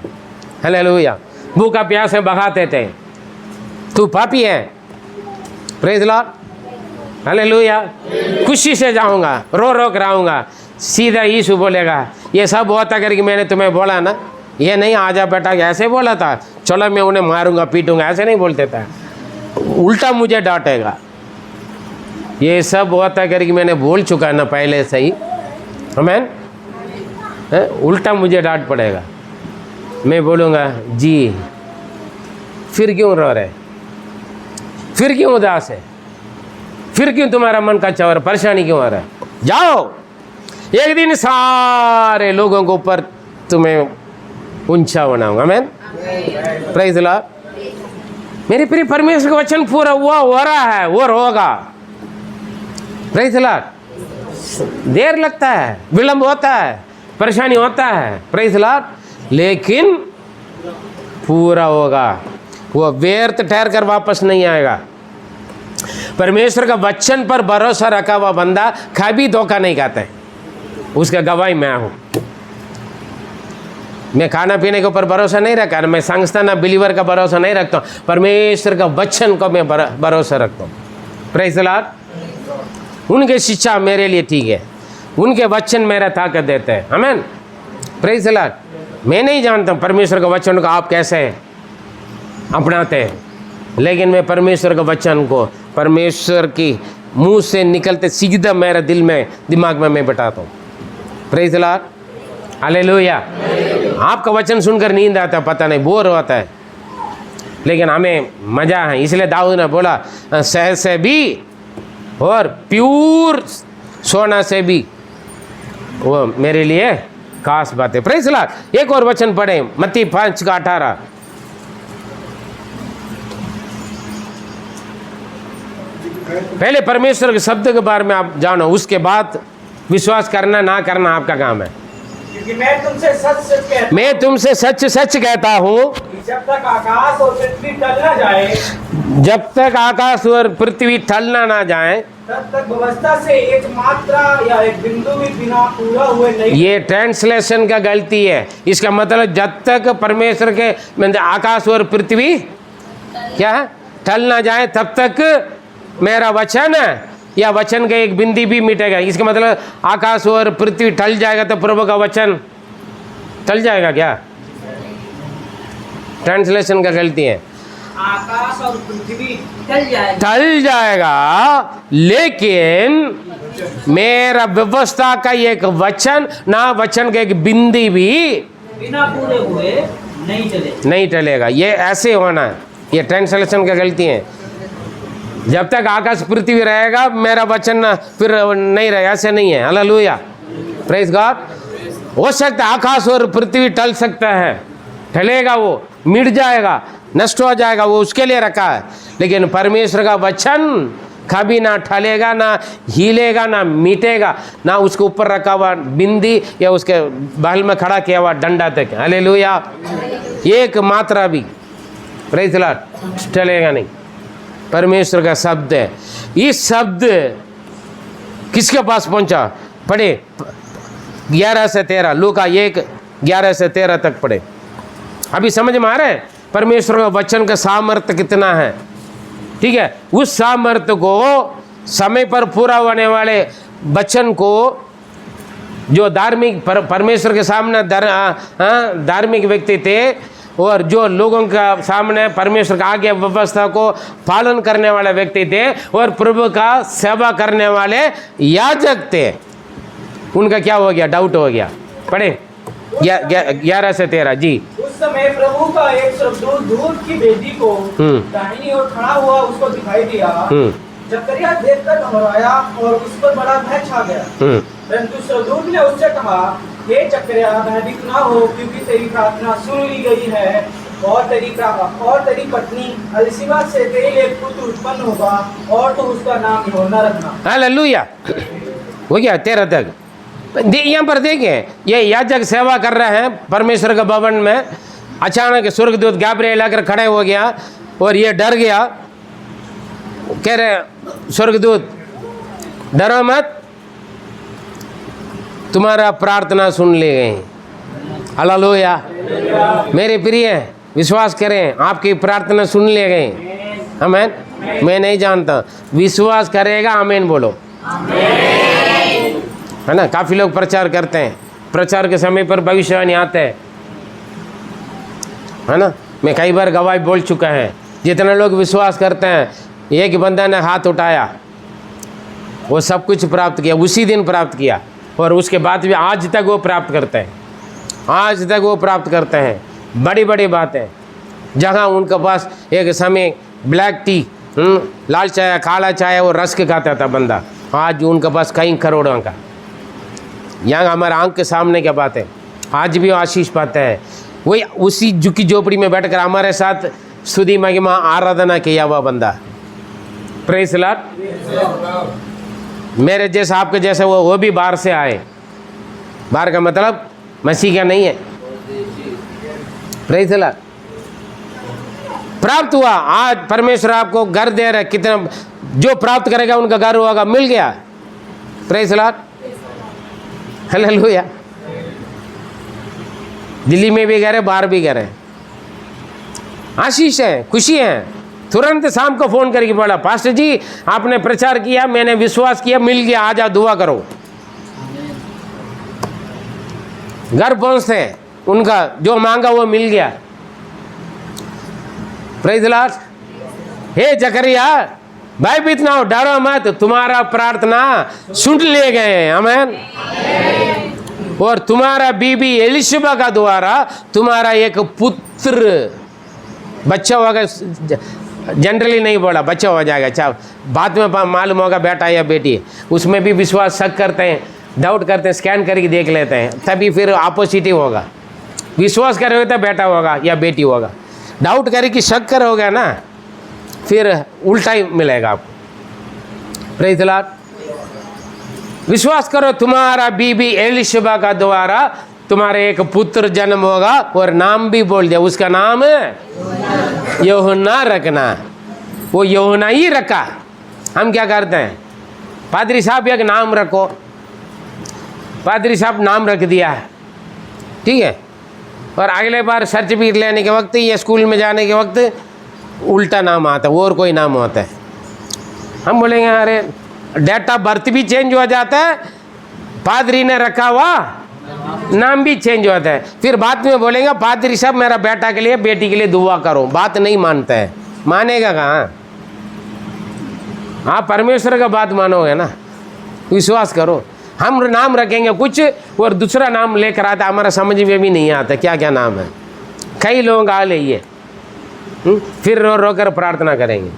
हालेलुया। भूखा प्यासे भगाते थे, तू पापी है। Praise the Lord, hallelujah. खुशी से जाऊंगा, रो रो कर आऊँगा, सीधा यीशु बोलेगा ये सब होता करके मैंने तुम्हें बोला ना, ये नहीं आजा बेटा, ऐसे बोला था, चलो मैं उन्हें मारूंगा पीटूंगा, ऐसे नहीं बोलते थे, उल्टा मुझे डांटेगा। ये सब होता करके मैंने बोल चुका ना पहले से ही। आमीन। उल्टा मुझे डांट पड़ेगा, मैं बोलूँगा जी फिर क्यों रो रहे, फिर क्यों उदास है, फिर क्यों तुम्हारा मन का चौर, परेशानी क्यों आ रहा है, जाओ। एक दिन सारे लोगों के ऊपर तुम्हें ऊंचा बनाऊंगा। आमीन, प्रेज़ द लॉर्ड। मेरे प्रिय परमेश्वर का वचन पूरा हुआ, हो रहा है, वो होगा। Praise the Lord. देर लगता है, विलंब होता है, परेशानी होता है, प्रेज़ द लॉर्ड, लेकिन पूरा होगा। वो व्यर्थ ठहर कर वापस नहीं आएगा। परमेश्वर का वचन पर भरोसा रखा हुआ बंदा कभी धोखा नहीं खाता है, उसका गवाही मैं हूँ। मैं खाना पीने के ऊपर भरोसा नहीं रखा, मैं संस्था ना बिलीवर का भरोसा नहीं रखता हूँ, परमेश्वर का वचन को मैं भरोसा रखता हूँ। Praise the Lord. उनके शिक्षा मेरे लिए ठीक है, उनके वचन मेरा ताकत देते हैं। आमीन, प्रेज़ द लॉर्ड। मैं नहीं जानता परमेश्वर का वचन को आप कैसे अपनाते हैं, लेकिन मैं परमेश्वर के वचन को परमेश्वर की मुंह से निकलते सीधा मेरे दिल में, दिमाग में मैं बैठाता हूँ। Praise the Lord, hallelujah. आपका वचन सुनकर नींद आता है, पता नहीं बोर होता है, लेकिन हमें मज़ा है। इसलिए दाऊद ने बोला शहद से भी और प्यूर सोना से भी वो मेरे लिए खास बात है। Praise the Lord. एक और वचन पढ़े, मत्ती 5:18। पहले परमेश्वर के शब्द के बारे में आप जानो, उसके बाद विश्वास करना ना करना आपका काम है। क्योंकि मैं तुमसे सच सच कहता हूँ, जब तक आकाश और पृथ्वी टल ना जाए, जब तक आकाश और पृथ्वी टलना ना जाए, तब तक व्यवस्था से एक मात्रा या एक बिंदु भी बिना पूरा हुए नहीं। ये ट्रांसलेशन का गलती है। इसका मतलब जब तक परमेश्वर के आकाश और पृथ्वी क्या है टल ना जाए, तब तक मेरा वचन या वचन का एक बिंदी भी मिटेगा। इसका मतलब आकाश और पृथ्वी टल जाएगा तो प्रभु का वचन टल जाएगा क्या? ट्रांसलेशन का गलती है। आकाश और पृथ्वी टल जाएगा, लेकिन मेरा व्यवस्था का एक वचन ना वचन का एक बिंदी भी बिना पूरे हुए नहीं टलेगा। ये ऐसे होना है, ये ट्रांसलेशन का गलती है। जब तक आकाश पृथ्वी रहेगा मेरा वचन फिर नहीं रहेगा, ऐसे नहीं है। Hallelujah, praise God. हो सकता है आकाश और पृथ्वी टल सकता है, टलेगा, वो मिट जाएगा, नष्ट हो जाएगा, वो उसके लिए रखा है। लेकिन परमेश्वर का वचन कभी ना टलेगा, ना हिलेगा, ना मिटेगा, ना उसके ऊपर रखा हुआ बिंदी या उसके बहल में खड़ा किया हुआ डंडा तक। हालेलुया, एक मात्रा भी प्रेज द लॉर्ड टलेगा नहीं। परमेश्वर का शब्द है। इस शब्द किसके पास पहुंचा? पढ़े 11 से 13, लूका 1 11 से 13 तक पढ़े। अभी समझ में आ रहा है परमेश्वर का वचन का सामर्थ्य कितना है। ठीक है, उस सामर्थ्य को समय पर पूरा होने वाले वचन को जो धार्मिक परमेश्वर के सामने धार्मिक व्यक्ति थे और जो लोगों का सामने परमेश्वर का आज्ञा व्यवस्था को पालन करने वाले व्यक्ति थे और प्रभु का सेवा करने वाले याजक थे, उनका क्या हो गया? डाउट हो गया। पढ़े 11 से 13 जी। उस समय प्रभु का एक स्वर्गदूत दूध की वेदी को दाहिनी ओर खड़ा हुआ उसको दिखाई दिया। जकरिया देखकर घबराया और उस पर बड़ा भय छा गया। परंतु स्वर्गदूत ने उससे कहा, हे जकरिया, भयभीत ना हो, क्योंकि तेरी प्रार्थना सुन ली गई है और तेरी पत्नी एलिशिबा से तेरे लिए एक पुत्र उत्पन्न होगा और तो उसका नाम यूहन्ना रखना। हालेलुया, हो गया 13 तक। यहाँ पर देखिए, ये याजक सेवा कर रहे हैं परमेश्वर के भवन में। अचानक स्वर्गदूत गैब्रिएल आकर खड़े हो गया और ये डर गया। कह रहे स्वर्गदूत, डरो मत, तुम्हारा प्रार्थना सुन ली गई। हालेलुया, मेरे प्रिय विश्वास करें, आपकी प्रार्थना सुन ली गई। आमीन। मैं नहीं जानता, विश्वास करेगा आमीन बोलो, है ना। काफ़ी लोग प्रचार करते हैं, प्रचार के समय पर भविष्यवाणी आते हैं, है ना। मैं कई बार गवाही बोल चुका है। जितने लोग विश्वास करते हैं, एक बंदा ने हाथ उठाया, वो सब कुछ प्राप्त किया, उसी दिन प्राप्त किया, और उसके बाद भी आज तक वो प्राप्त करते हैं, आज तक वो प्राप्त करते हैं। बड़ी बड़ी बातें, जहाँ उनके पास एक समय ब्लैक टी, लाल चाय, काला चाय और रस्क खाता था बंदा, आज उनके पास कई करोड़ों का। यहाँ हमारे आंख के सामने क्या बात है, आज भी आशीष पाते हैं। वही उसी झुकी झोपड़ी में बैठकर हमारे साथ स्तुति महिमा आराधना किया हुआ बंदा। Praise the Lord. मेरे जैसा आपके जैसे वो भी बाहर से आए। बाहर का मतलब मसीह का नहीं है। Praise the Lord. प्राप्त हुआ, आज परमेश्वर आपको घर दे रहे। कितना जो प्राप्त करेगा उनका घर होगा, मिल गया। Praise the Lord, hallelujah. Delhi में भी गए, बाहर भी गए, आशीष है, खुशी है। तुरंत शाम को फोन करके बोला, पास्टर जी आपने प्रचार किया, मैंने विश्वास किया, मिल गया, आ जाओ दुआ करो। घर पहुंचते उनका जो मांगा वो मिल गया। Praise the Lord. हे जकरिया, भयभीत ना हो, डरो मत, तुम्हारा प्रार्थना सुन लिए गए। आमीन। और तुम्हारा बीबी एलिशिबा का द्वारा तुम्हारा एक पुत्र, बच्चा होगा। जनरली नहीं बोला बच्चा हो जाएगा, अच्छा बाद में मालूम होगा बेटा या बेटी। उसमें भी विश्वास शक करते हैं, डाउट करते हैं, स्कैन करके देख लेते हैं, तभी फिर अपोजिट होगा। विश्वास करोगे तो बेटा होगा या बेटी होगा, डाउट करके शक करोगे ना, फिर उल्टा ही मिलेगा आपको। Praise the Lord. विश्वास करो, तुम्हारा बीबी एलिशिबा का द्वारा तुम्हारे एक पुत्र जन्म होगा, और नाम भी बोल दिया, उसका नाम यूहन्ना रखना। वो यूहन्ना ही रखा। हम क्या करते हैं, पादरी साहब एक नाम रखो, पादरी साहब नाम रख दिया है, ठीक है, और अगले बार सर्टिफिकेट लेने के वक्त या स्कूल में जाने के वक्त उल्टा नाम आता है, और कोई नाम होता है। हम बोलेंगे अरे डेट ऑफ बर्थ भी चेंज हो जाता है, पादरी ने रखा हुआ नाम भी चेंज होता है। फिर बाद में बोलेंगे पादरी साहब मेरा बेटा के लिए बेटी के लिए दुआ करो, बात नहीं मानता है, मानेगा कहाँ? आप परमेश्वर का बात मानोगे ना, विश्वास करो। हम नाम रखेंगे कुछ और दूसरा नाम लेकर आता, हमारा समझ में भी नहीं आता क्या क्या नाम है। कई लोग आ लिए फिर रो रो कर प्रार्थना करेंगे,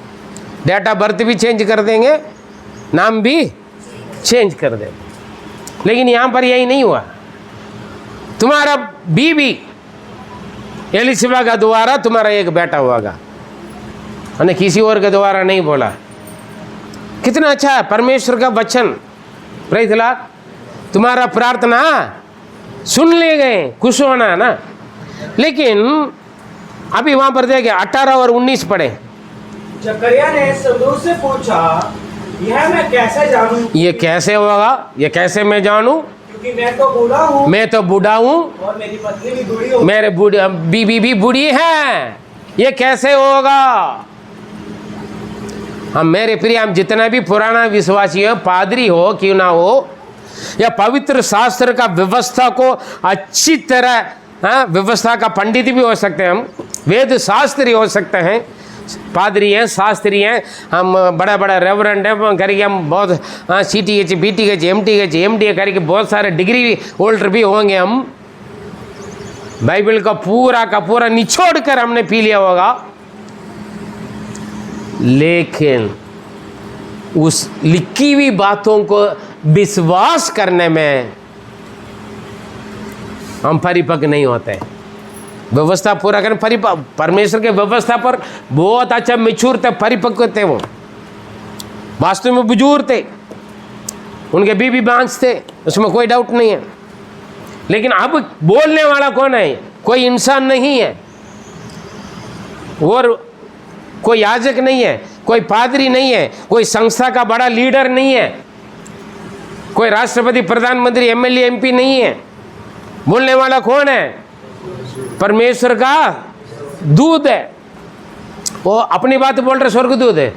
डेट ऑफ बर्थ भी चेंज कर देंगे, नाम भी चेंज कर देंगे। लेकिन यहाँ पर यही नहीं हुआ। तुम्हारा बीबी एलिशबा का द्वारा तुम्हारा एक बेटा होगा, मैंने किसी और के द्वारा नहीं बोला। कितना अच्छा है परमेश्वर का वचन, प्रेज़ द लॉर्ड। तुम्हारा प्रार्थना सुन ले गए, खुश होना है ना। लेकिन अभी वहां पर देखिए 18 और 19 पढ़े। जकरिया ने सदूक से पूछा, यह मैं कैसे जानूं? ये कैसे होगा, ये कैसे मैं जानूं? क्योंकि मैं तो बूढ़ा हूँ, मैं तो बूढ़ा हूँ, और मेरी पत्नी भी बूढ़ी हो। मेरे बीबी भी बूढ़ी है, ये कैसे होगा? हम मेरे प्रिय, हम जितना भी पुराना विश्वासी हो, पादरी हो क्यों ना हो, या पवित्र शास्त्र का व्यवस्था को अच्छी तरह, हाँ, व्यवस्था का पंडित भी हो सकते हैं, हम वेद शास्त्री हो सकते हैं, पादरी हैं, शास्त्री हैं, हम बड़ा बड़ा रेवरेंड हैं करके, हम बहुत CTH BTH MTH MDA करके बहुत सारे डिग्री होल्डर भी होंगे। हम बाइबल का पूरा निचोड़ कर हमने पी लिया होगा, लेकिन उस लिखी हुई बातों को विश्वास करने में हम परिपक्व नहीं होते। व्यवस्था पूरा करने परमेश्वर के व्यवस्था पर बहुत अच्छा मैच्योर थे, परिपक्व थे, वो वास्तव में बुजुर्ग थे, उनके बीबी बांस थे, उसमें कोई डाउट नहीं है। लेकिन अब बोलने वाला कौन है? कोई इंसान नहीं है, और कोई याजक नहीं है, कोई पादरी नहीं है, कोई संस्था का बड़ा लीडर नहीं है, कोई राष्ट्रपति प्रधानमंत्री MLA MP नहीं है। बोलने वाला कौन है? परमेश्वर का दूत है। वो अपनी बात बोल रहे, स्वर्गदूत है,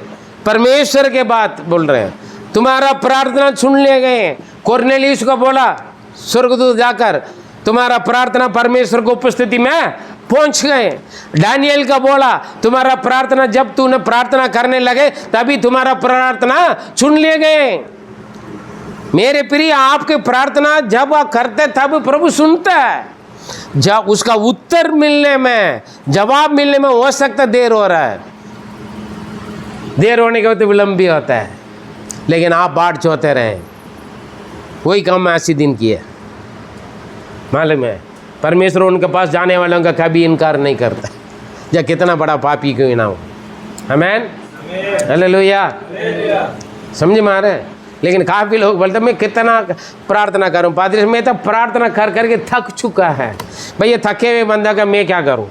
परमेश्वर के बात बोल रहे हैं। तुम्हारा प्रार्थना सुन ले गए। कोर्नेलियुस को बोला स्वर्गदूत जाकर, तुम्हारा प्रार्थना परमेश्वर की उपस्थिति में पहुंच गए। दानियल का बोला तुम्हारा प्रार्थना, जब तूने प्रार्थना करने लगे तभी तुम्हारा प्रार्थना सुन लिए गए। मेरे प्रिय, आपके प्रार्थना जब आप करते तब प्रभु सुनता है। जब उसका उत्तर मिलने में, जवाब मिलने में हो सकता देर हो रहा है, देर होने के बाद विलंब भी होता है, लेकिन आप बाट चोते रहे। वही काम 80 दिन किए, मालूम है। परमेश्वर उनके पास जाने वालों का कभी इनकार नहीं करता, या कितना बड़ा पापी क्यों ना हो। आमीन, हालेलुया, समझ में आ रहे हैं। लेकिन काफ़ी लोग बोलते मैं कितना प्रार्थना करूं पादरी, मैं तो प्रार्थना कर करके थक चुका है। भाई ये थके हुए बंदा का मैं क्या करूं?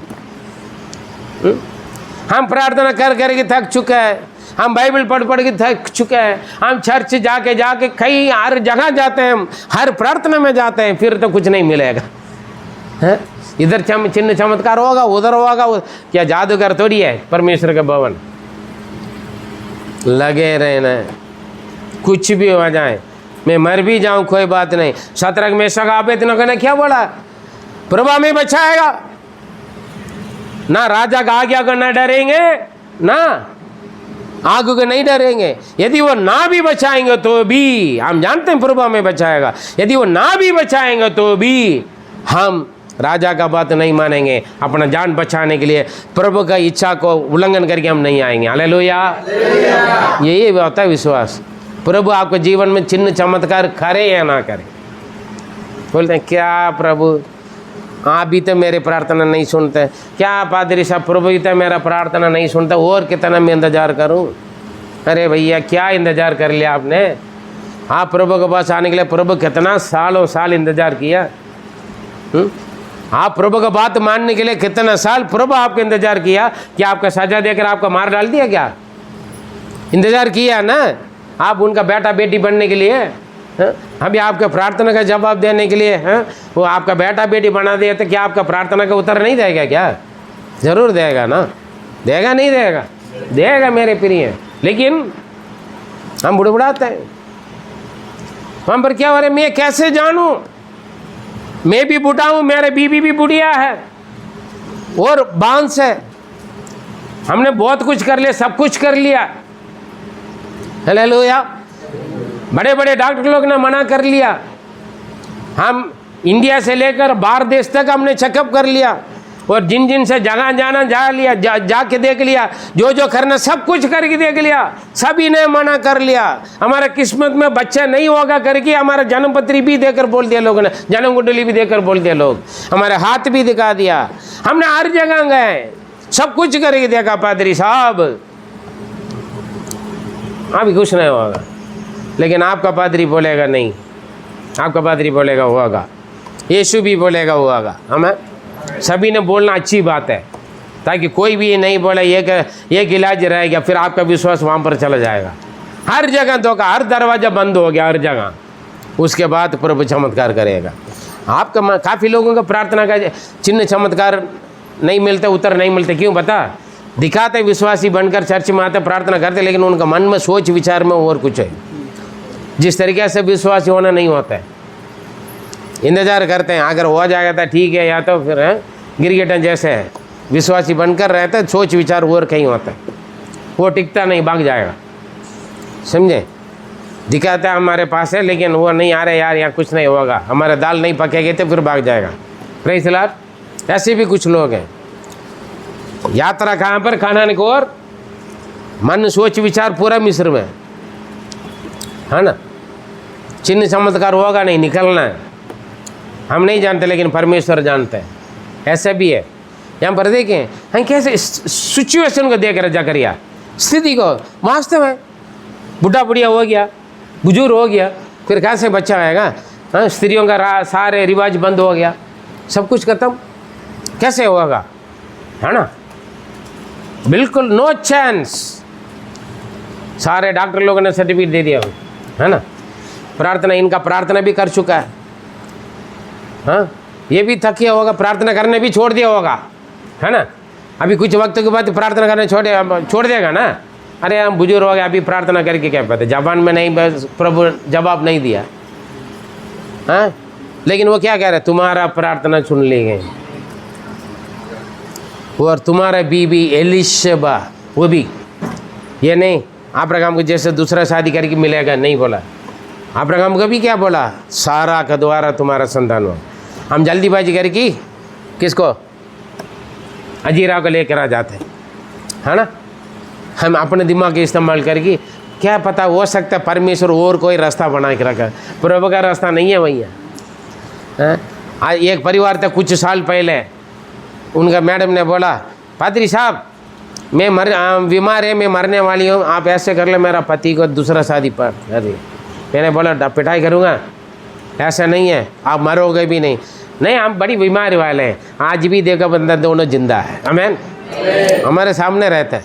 हम प्रार्थना कर करके थक चुका है, हम बाइबल पढ़ पढ़ के थक चुके हैं, हम चर्च जाके जाके कई हर जगह जाते हैं, हम हर प्रार्थना में जाते हैं, फिर तो कुछ नहीं मिलेगा। है इधर चिन्ह चमत्कार होगा, उधर होगा, क्या जादूगर थोड़ी है परमेश्वर का भवन। लगे रहना, कुछ भी हो जाए, मैं मर भी जाऊं कोई बात नहीं। शतरंग में अबेदनगो ने क्या बोला? प्रभु में बचाएगा ना, राजा का आज्ञा को ना डरेंगे, ना आग को नहीं डरेंगे। यदि वो ना भी बचाएंगे तो भी हम जानते हैं प्रभु में बचाएगा। यदि वो ना भी बचाएंगे तो भी हम राजा का बात नहीं मानेंगे। अपना जान बचाने के लिए प्रभु का इच्छा को उल्लंघन करके हम नहीं आएंगे। हालेलुया, यही होता है विश्वास। प्रभु आपके जीवन में चिन्ह चमत्कार करे या ना करे। बोलते हैं क्या प्रभु आप भी तो मेरे प्रार्थना नहीं सुनते, क्या पादरी साहब प्रभु भी तो मेरा प्रार्थना नहीं सुनता, और कितना मैं इंतजार करूं? अरे भैया क्या इंतजार कर लिया आपने? आप प्रभु के पास आने के लिए प्रभु कितना सालों साल इंतजार किया। आप प्रभु का बात मानने के लिए कितना साल प्रभु आपको इंतजार किया। क्या आपका सजा देकर आपको मार डाल दिया? क्या इंतजार किया ना आप उनका बेटा बेटी बनने के लिए? अभी आपके प्रार्थना का जवाब देने के लिए वो आपका बेटा बेटी बना दिया, तो क्या आपका प्रार्थना का उत्तर नहीं देगा? क्या जरूर देगा ना, देगा नहीं देगा? देगा मेरे प्रिय। लेकिन हम बुड़बुड़ाते हैं। वहाँ पर क्या हो रहा है, मैं कैसे जानूं? मैं भी बूढ़ा हूँ, मेरे बीवी भी बुढ़िया है और बांस है। हमने बहुत कुछ कर लिया, सब कुछ कर लिया। हालेलुया। बड़े बड़े डॉक्टर लोग ने मना कर लिया। हम इंडिया से लेकर बाहर देश तक हमने चेकअप कर लिया और जिन जिन से जगह जाना जा लिया, जाके देख लिया, जो जो करना सब कुछ करके देख लिया, सभी ने मना कर लिया। हमारा किस्मत में बच्चा नहीं होगा करके हमारा जन्म पत्री भी देकर बोल दिया लोगों ने, जन्म कुंडली भी देकर बोल दिया लोग, हमारे हाथ भी दिखा दिया। हमने हर जगह गए, सब कुछ करके देखा पादरी साहब, अभी कुछ नहीं होगा। लेकिन आपका पादरी बोलेगा नहीं, आपका पादरी बोलेगा होगा, यीशु भी बोलेगा होगा। हमें सभी ने बोलना अच्छी बात है, ताकि कोई भी नहीं बोले एक इलाज रहेगा, फिर आपका विश्वास वहाँ पर चला जाएगा। हर जगह धोखा, हर दरवाज़ा बंद हो गया, हर जगह। उसके बाद प्रभु चमत्कार करेगा। आपका काफ़ी लोगों का प्रार्थना का चिन्ह चमत्कार नहीं मिलते, उत्तर नहीं मिलते। क्यों बता? दिखाते विश्वासी बनकर चर्च में आते, प्रार्थना करते, लेकिन उनका मन में सोच विचार में और कुछ है। जिस तरीके से विश्वासी होना नहीं होता है, इंतजार करते हैं, अगर हो जाएगा तो ठीक है, या तो फिर गिरगिटन जैसे है, विश्वासी बनकर रहते हैं, सोच विचार और कहीं होता है, वो टिकता नहीं, भाग जाएगा। समझे? दिखाता है हमारे पास है, लेकिन वो नहीं आ रहे यार, यहाँ कुछ नहीं होगा, हमारे दाल नहीं पकेगी, तो फिर भाग जाएगा। Praise the Lord. ऐसे भी कुछ लोग हैं। यात्रा कहाँ पर? कानान की ओर। मन सोच विचार पूरा मिस्र में है ना। चिन्ह चमत्कार होगा नहीं, निकलना है। हम नहीं जानते, लेकिन परमेश्वर जानते हैं। ऐसा भी है। यहाँ पर देखें, हम कैसे सिचुएशन को देख रहे, जकरिया स्थिति को। वास्तव में बुढ़ा बुढ़िया हो गया, बुजुर्ग हो गया, फिर कैसे बच्चा आएगा? हाँ, स्त्रियों का सारे रिवाज बंद हो गया, सब कुछ खत्म, कैसे होगा? है ना, बिल्कुल नो चांस। सारे डॉक्टर लोगों ने सर्टिफिकेट दे दिया, है ना। प्रार्थना, इनका प्रार्थना भी कर चुका है। हाँ, ये भी थक गया होगा, प्रार्थना करने भी छोड़ दिया होगा, है ना। अभी कुछ वक्त के बाद प्रार्थना करने छोड़ देगा ना। अरे हम बुजुर्ग हो गए, अभी प्रार्थना करके क्या पता, जबान में नहीं, बस प्रभु जवाब नहीं दिया। हाँ, लेकिन वो क्या कह रहे, तुम्हारा प्रार्थना सुन ली गई, और तुम्हारा बीबी एलिशबा, वो भी ये नहीं अब्राहम को जैसे दूसरा शादी करके मिलेगा, नहीं बोला। अब्राहम को भी क्या बोला, सारा का द्वारा तुम्हारा संतान हो। हम जल्दीबाजी करके किसको, अजीरा को लेकर आ जाते, है ना। हम अपने दिमाग के इस्तेमाल करके, क्या पता हो सकता है परमेश्वर और कोई रास्ता बना के रखा, प्रभु का रास्ता नहीं है भैया। एक परिवार था कुछ साल पहले, उनका मैडम ने बोला, पादरी साहब मैं बीमार है, मैं मरने वाली हूँ, आप ऐसे कर ले, मेरा पति को दूसरा शादी कर दी। मैंने बोला पिटाई करूँगा, ऐसा नहीं है, आप मरोगे भी नहीं। नहीं, हम बड़ी बीमारी वाले हैं, आज भी देखो बंदा दोनों जिंदा है, आमीन, हमारे सामने रहता है।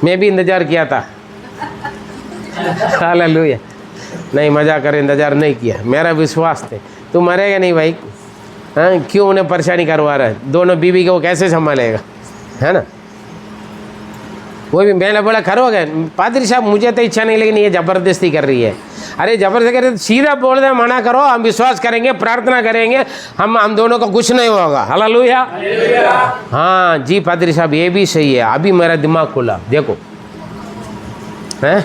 मैं भी इंतज़ार किया था, हालेलुया। नहीं, मजा कर, इंतज़ार नहीं किया, मेरा विश्वास थे तू मरेगा नहीं भाई। हाँ, क्यों उन्हें परेशानी करवा रहा है, दोनों बीवी को कैसे संभालेगा, है ना। वो भी मैंने बोला करोगे? पादरी साहब मुझे तो इच्छा नहीं, लेकिन ये ज़बरदस्ती कर रही है। अरे ज़बरदस्ती करे, सीधा बोल दे, मना करो, हम विश्वास करेंगे, प्रार्थना करेंगे, हम दोनों को कुछ नहीं होगा। हालेलुया। हाँ जी पादरी साहब, ये भी सही है, अभी मेरा दिमाग खुला, देखो हैं।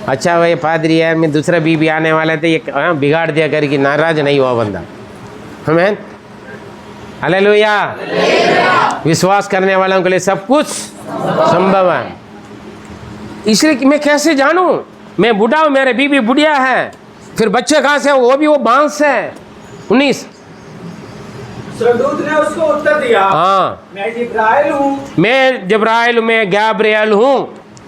अच्छा भाई पादरी है, मैं दूसरा बीबी आने वाला था, ये बिगाड़ दिया करके नाराज नहीं हुआ बंदा, आमीन, हालेलुया। विश्वास करने वालों के लिए सब कुछ संभव है। इसलिए कि मैं कैसे जानूं, मैं बूढ़ा हूं, मेरे बीबी बुढ़िया है, फिर बच्चे कहाँ से, वो भी वो बांस है। 19 स्वर्गदूत ने उसको उत्तर दिया, हाँ, मैं जिब्राइल हूँ, मैं गैब्रिएल हूँ,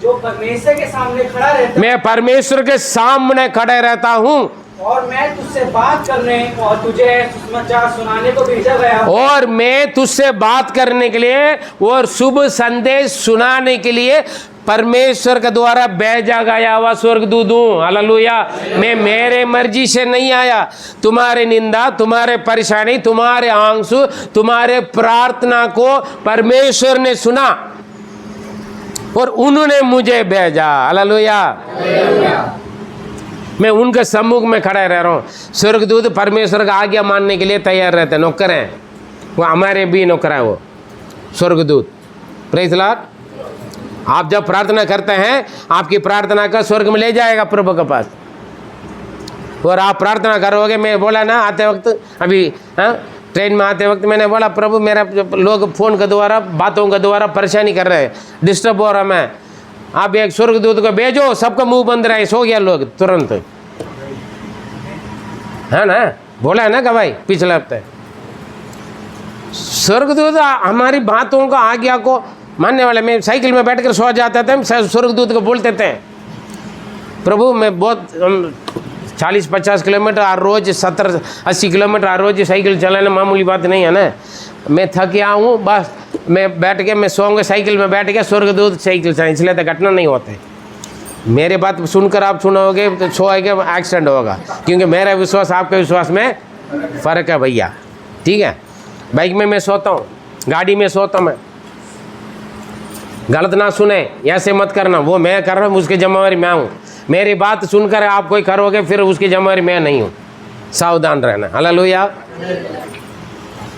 जो परमेश्वर के सामने खड़ा रहता, मैं परमेश्वर के सामने खड़े रहता हूँ, और मैं तुझसे बात करने और तुझे सुसमाचार सुनाने को भेजा गया हूँ। और मैं तुझसे बात करने के लिए और शुभ संदेश सुनाने के लिए परमेश्वर के द्वारा भेजा गया हुआ स्वर्गदूत हूँ। हालेलुया। मैं मेरे मर्जी से नहीं आया। तुम्हारे निंदा, तुम्हारे परेशानी, तुम्हारे आंसू, तुम्हारे प्रार्थना को परमेश्वर ने सुना और उन्होंने मुझे भेजा। हालेलुया। मैं उनके सम्मुख में खड़ा रह रहा हूँ। स्वर्गदूत परमेश्वर का आज्ञा मानने के लिए तैयार रहते हैं, नौकर हैं वो, हमारे भी नौकर हैं वो स्वर्गदूत। Praise Lord. आप जब प्रार्थना करते हैं, आपकी प्रार्थना का स्वर्ग में ले जाएगा प्रभु के पास, और आप प्रार्थना करोगे। मैं बोला ना आते वक्त, अभी ट्रेन में आते वक्त मैंने बोला, प्रभु मेरा लोग फ़ोन के द्वारा, बातों के द्वारा परेशानी कर रहे हैं, डिस्टर्ब हो रहा मैं, आप एक स्वर्गदूत को भेजो, सबका मुंह बंद रहे। सो गया लोग तुरंत, है ना, बोला है ना गवाही पिछले हफ्ते। स्वर्गदूत हमारी बातों का, आज्ञा को मानने वाले। मैं साइकिल में बैठकर सो जाते थे, स्वर्गदूत को बोलते थे, प्रभु मैं बहुत 40-50 किलोमीटर हर रोज़, 70-80 किलोमीटर हर रोज़ साइकिल चलाना मामूली बात नहीं है ना। मैं थक गया हूँ, बस मैं बैठ के मैं सोऊंगा साइकिल में बैठ के, स्वर्गदूत साइकिल चलाए, इसलिए तो घटना नहीं होते। मेरे बात सुनकर आप सुनोगे तो सोएगे, एक्सीडेंट होगा, क्योंकि मेरा विश्वास आपके विश्वास में फ़र्क है भैया। ठीक है, बाइक में मैं सोता हूँ, गाड़ी में सोता हूँ मैं। गलत ना सुने, ऐसे मत करना, वो मैं कर रहा हूँ, उसकी जिम्मेवारी मैं हूँ। मेरी बात सुनकर आप कोई करोगे, फिर उसकी जिम्मेवारी मैं नहीं हूँ, सावधान रहना। हालेलुया,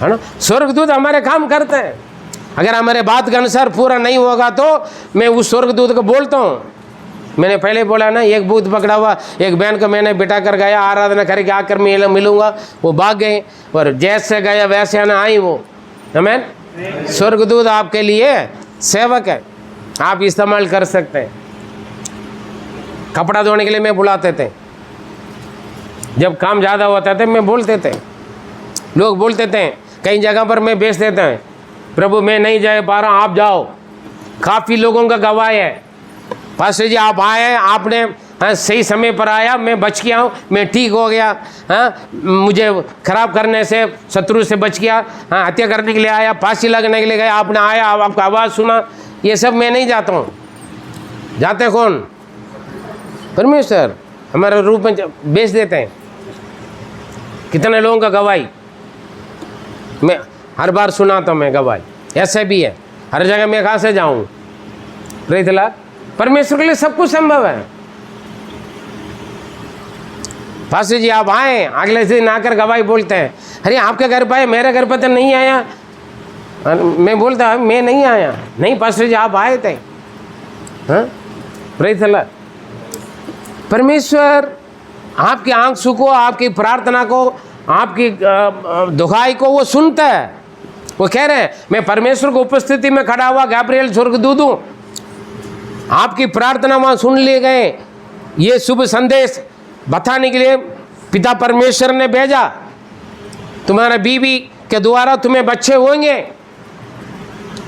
है ना। स्वर्गदूत हमारे काम करते हैं। अगर हमारे बात के अनुसार पूरा नहीं होगा तो मैं उस स्वर्गदूत को बोलता हूँ। मैंने पहले बोला ना, एक भूत पकड़ा हुआ एक बहन को मैंने बिठा कर गया, आराधना करके आकर मिलूंगा, वो भाग गए, और जैसे गया वैसे आना आई वो। आमीन। स्वर्गदूत आपके लिए सेवक है, आप इस्तेमाल कर सकते हैं। कपड़ा धोने के लिए मैं बुलाते थे, जब काम ज़्यादा होता था मैं बोलते थे, लोग बोलते थे, कई जगह पर मैं बेच देता है, प्रभु मैं नहीं जा पा रहा, आप जाओ। काफ़ी लोगों का गवाह है, पास्टर जी आप आए, आपने सही समय पर आया, मैं बच गया हूँ, मैं ठीक हो गया, मुझे खराब करने से, शत्रु से बच गया, हत्या करने के लिए आया, फांसी लगने के लिए गया, आपने आया, आपका आवाज़ सुना। ये सब मैं नहीं जाता हूँ। जाते कौन? परमेश्वर हमारे रूप में बेच देते हैं। कितने लोगों का गवाही मैं हर बार सुनाता हूँ, मैं गवाही ऐसे भी है, हर जगह मैं कहाँ से जाऊँ। Praise Lord. परमेश्वर के लिए सब कुछ संभव है। पास्टर जी आप आए, अगले दिन आकर गवाही बोलते हैं, अरे आपके घर पर आए, मेरे घर पर तो नहीं आया। मैं बोलता मैं नहीं आया, नहीं पास्टर जी आप आए थे। हाँ, प्रेज़ लॉर्ड। परमेश्वर आपकी आंसू को, आपकी प्रार्थना को, आपकी दुहाई को वो सुनता है। वो कह रहे हैं मैं परमेश्वर को उपस्थिति में खड़ा हुआ गैब्रिएल स्वर्गदूत हूँ, आपकी प्रार्थना वहाँ सुन लिए गए। ये शुभ संदेश बताने के लिए पिता परमेश्वर ने भेजा, तुम्हारा बीवी के द्वारा तुम्हें बच्चे होंगे,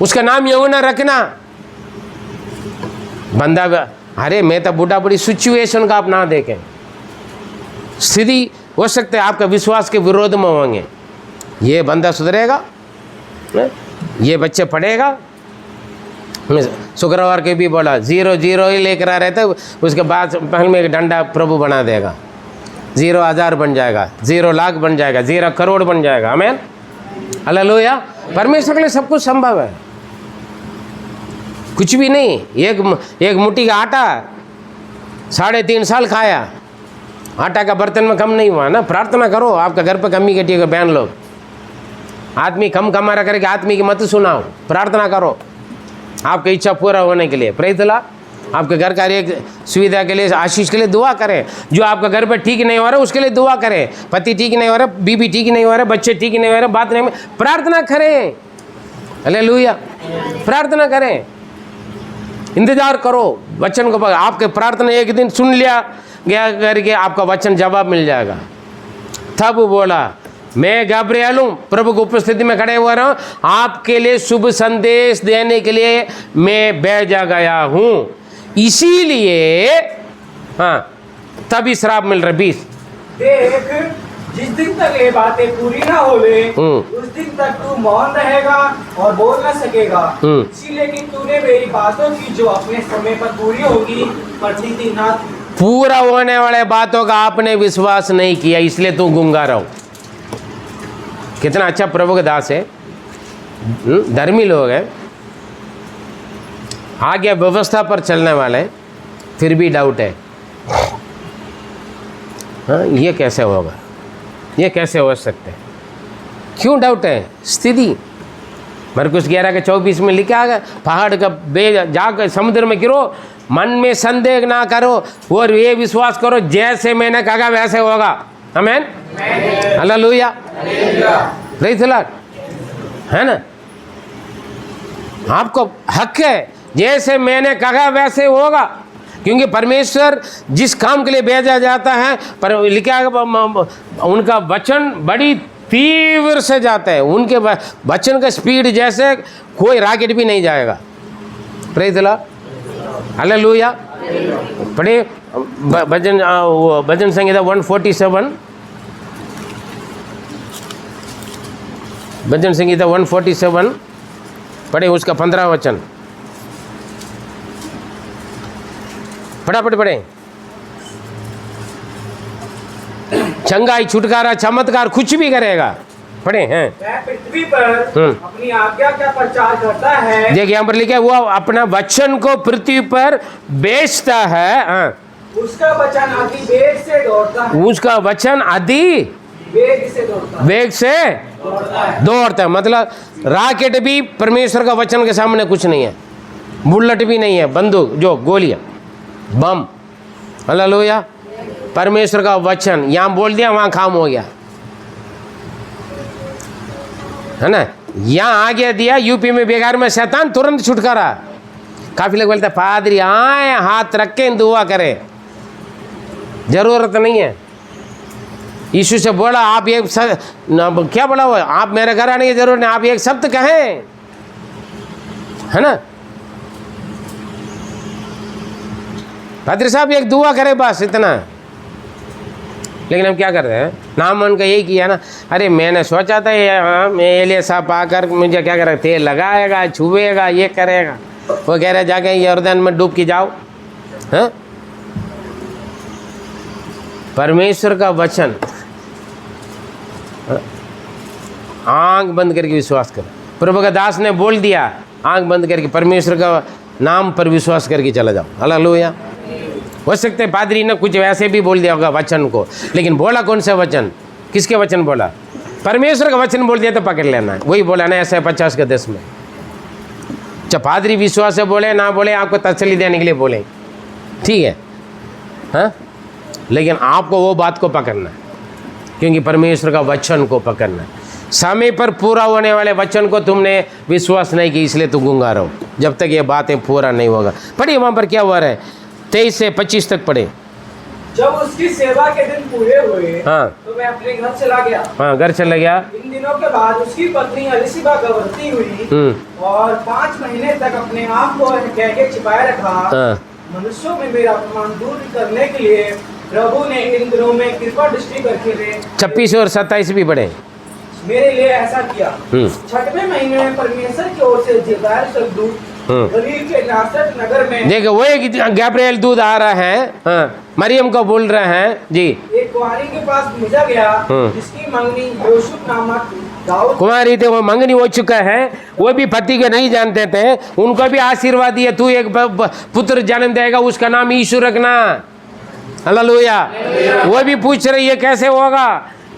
उसका नाम यूहन्ना रखना। बंदा अरे मैं तो बूढ़ा बड़ी सिचुएशन का आप ना देखें, स्थिति हो सकते है आपका विश्वास के विरोध में होंगे। ये बंदा सुधरेगा, ये बच्चे पढ़ेगा। शुक्रवार के भी बोला 0-0 ही लेकर आ रहे थे, उसके बाद पहल में एक डंडा प्रभु बना देगा, 0,000 बन जाएगा, 0 लाख बन जाएगा, 0 करोड़ बन जाएगा। आमीन, हालेलुया। परमेश्वर के लिए सब कुछ संभव है, कुछ भी नहीं। एक मुट्ठी का आटा 3.5 साल खाया, आटा का बर्तन में कम नहीं हुआ ना। प्रार्थना करो, आपका घर पर कमी कटी है बहन लोग, आदमी कम कमा करके आदमी की मत सुनाओ, प्रार्थना करो आपकी इच्छा पूरा होने के लिए। Praise the Lord. आपके घर का एक सुविधा के लिए, आशीष के लिए दुआ करें। जो आपका घर पर ठीक नहीं हो रहा उसके लिए दुआ करें। पति ठीक नहीं हो रहा, बीबी ठीक नहीं हो रहा, बच्चे ठीक नहीं हो रहे, बात नहीं, प्रार्थना करें। हालेलुया, प्रार्थना करें, इंतजार करो वचन को। आपके प्रार्थना एक दिन सुन लिया गया करके आपका वचन जवाब मिल जाएगा। तब बोला मैं गैब्रिएल हूँ, प्रभु की उपस्थिति में खड़े हुए रहा, आपके लिए शुभ संदेश देने के लिए मैं भेजा गया हूँ। इसीलिए हाँ, तभी श्राप मिल रहा। 20 देख, जिस दिन तक ये बातें पूरी ना होवे उस दिन तक तू मौन रहेगा और बोल ना सकेगा, इसीलिए कि तूने मेरी बातों की जो अपने समय पर पूरी होगी प्रतीति ना थी। पूरा होने वाले बातों का आपने विश्वास नहीं किया, इसलिए तू गूंगा रहो। कितना अच्छा प्रभु के दास है, धर्मी लोग हैं। आगे व्यवस्था पर चलने वाले फिर भी डाउट है। हाँ, ये कैसे होगा, ये कैसे हो सकते हैं? क्यों डाउट है? स्थिति मरकुस 11:24 में लिखा है, पहाड़ का बे जाकर समुद्र में गिरो, मन में संदेह ना करो और ये विश्वास करो जैसे मैंने कहा वैसे होगा। आमीन, हालेलुया, प्रेज़ द लॉर्ड, है ना? आपको हक है, जैसे मैंने कहा वैसे होगा, क्योंकि परमेश्वर जिस काम के लिए भेजा जाता है पर लिखा है उनका वचन बड़ी तीव्र से जाता है, उनके वचन का स्पीड जैसे कोई रॉकेट भी नहीं जाएगा। Praise the Lord, hallelujah. पढ़े भजन संहिता 147, भजन संहिता 147 पढ़े, उसका 15 वचन फटाफट पढ़े। चंगाई, छुटकारा, चमत्कार कुछ भी करेगा। पढ़े हैं। वह पृथ्वी पर अपनी आज्ञा का प्रचार करता है। देखिए यहाँ पर लिखा है वो अपना वचन को पृथ्वी पर बेचता है। हाँ, उसका वचन अति वेग से दौड़ता है। उसका वचन अति वेग से दौड़ता है। वेग से दौड़ता है। मतलब रॉकेट भी परमेश्वर का वचन के सामने कुछ नहीं है, बुलेट भी नहीं है, बंदूक जो गोलियां, बम। हालेलुया। परमेश्वर का वचन यहाँ बोल दिया, वहाँ काम हो गया, है ना? यहाँ आगे दिया, यूपी में बेगार में शैतान, तुरंत छुटकारा। काफी लोग बोलते हैं पादरी आए हाथ रख के दुआ करे, जरूरत नहीं है। यीशु से बोला आप एक क्या बोला हुआ, आप मेरे घर आने की जरूरत नहीं, आप एक शब्द कहें, है ना? पादरी साहब एक दुआ करे, बस इतना। लेकिन हम क्या कर रहे हैं, नाम मन का यही किया ना, अरे मैंने सोचा था एलिया साहब आकर मुझे क्या करेगा, तेल लगाएगा, छुएगा, ये करेगा। वो कह रहे जाके यर्दन में डूब के जाओ। हाँ, परमेश्वर का वचन आंख बंद करके विश्वास कर। प्रभु का दास ने बोल दिया, आंख बंद करके परमेश्वर का नाम पर विश्वास करके चला जाओ। हालेलुया। हो सकते पादरी ने कुछ वैसे भी बोल दिया होगा वचन को, लेकिन बोला कौन सा वचन, किसके वचन बोला? परमेश्वर का वचन बोल दिया तो पकड़ लेना है। वही बोला ना ऐसा 50 के 10 में। जब पादरी विश्वास से बोले ना बोले, आपको तसल्ली देने के लिए बोले, ठीक है, हाँ, लेकिन आपको वो बात को पकड़ना है, क्योंकि परमेश्वर का वचन को पकड़ना है। समय पर पूरा होने वाले वचन को तुमने विश्वास नहीं किया, इसलिए तुम गुंगा रहो जब तक ये बातें पूरा नहीं होगा। पढ़िए वहाँ पर क्या हुआ है, 23 से 25 तक पढ़े। जब उसकी सेवा के दिन पूरे हुए, हाँ, तो मैं अपने घर चला गया। हाँ, घर चला गया। इन दिनों के बाद उसकी पत्नी एलिशिबा गर्भवती हुई और 5 महीने तक अपने आप को कह के छिपाए रखा। हाँ, मनुष्यों में मेरा अपमान दूर करने के लिए प्रभु ने इन दिनों में कृपा दृष्टि करके 26 और 27 भी पढ़े। मेरे लिए ऐसा किया। 6वें महीने में परमेश्वर की ओर से जिब्राइल स्वर्गदूत गलील के नासरत नगर में, देखो वो एक गैब्रिएल दूध आ रहा है, हाँ, मरियम को बोल रहे हैं जी, एक कुंवारी के पास भेजा गया जिसकी मंगनी यूसुफ नामक दाऊद। कुमारी थे, वो मंगनी हो चुका है, वो भी पति के नहीं जानते थे, उनको भी आशीर्वाद दिया, तू एक पुत्र जन्म देगा, उसका नाम यीशु रखना। हालेलुया। वो भी पूछ रही है कैसे होगा,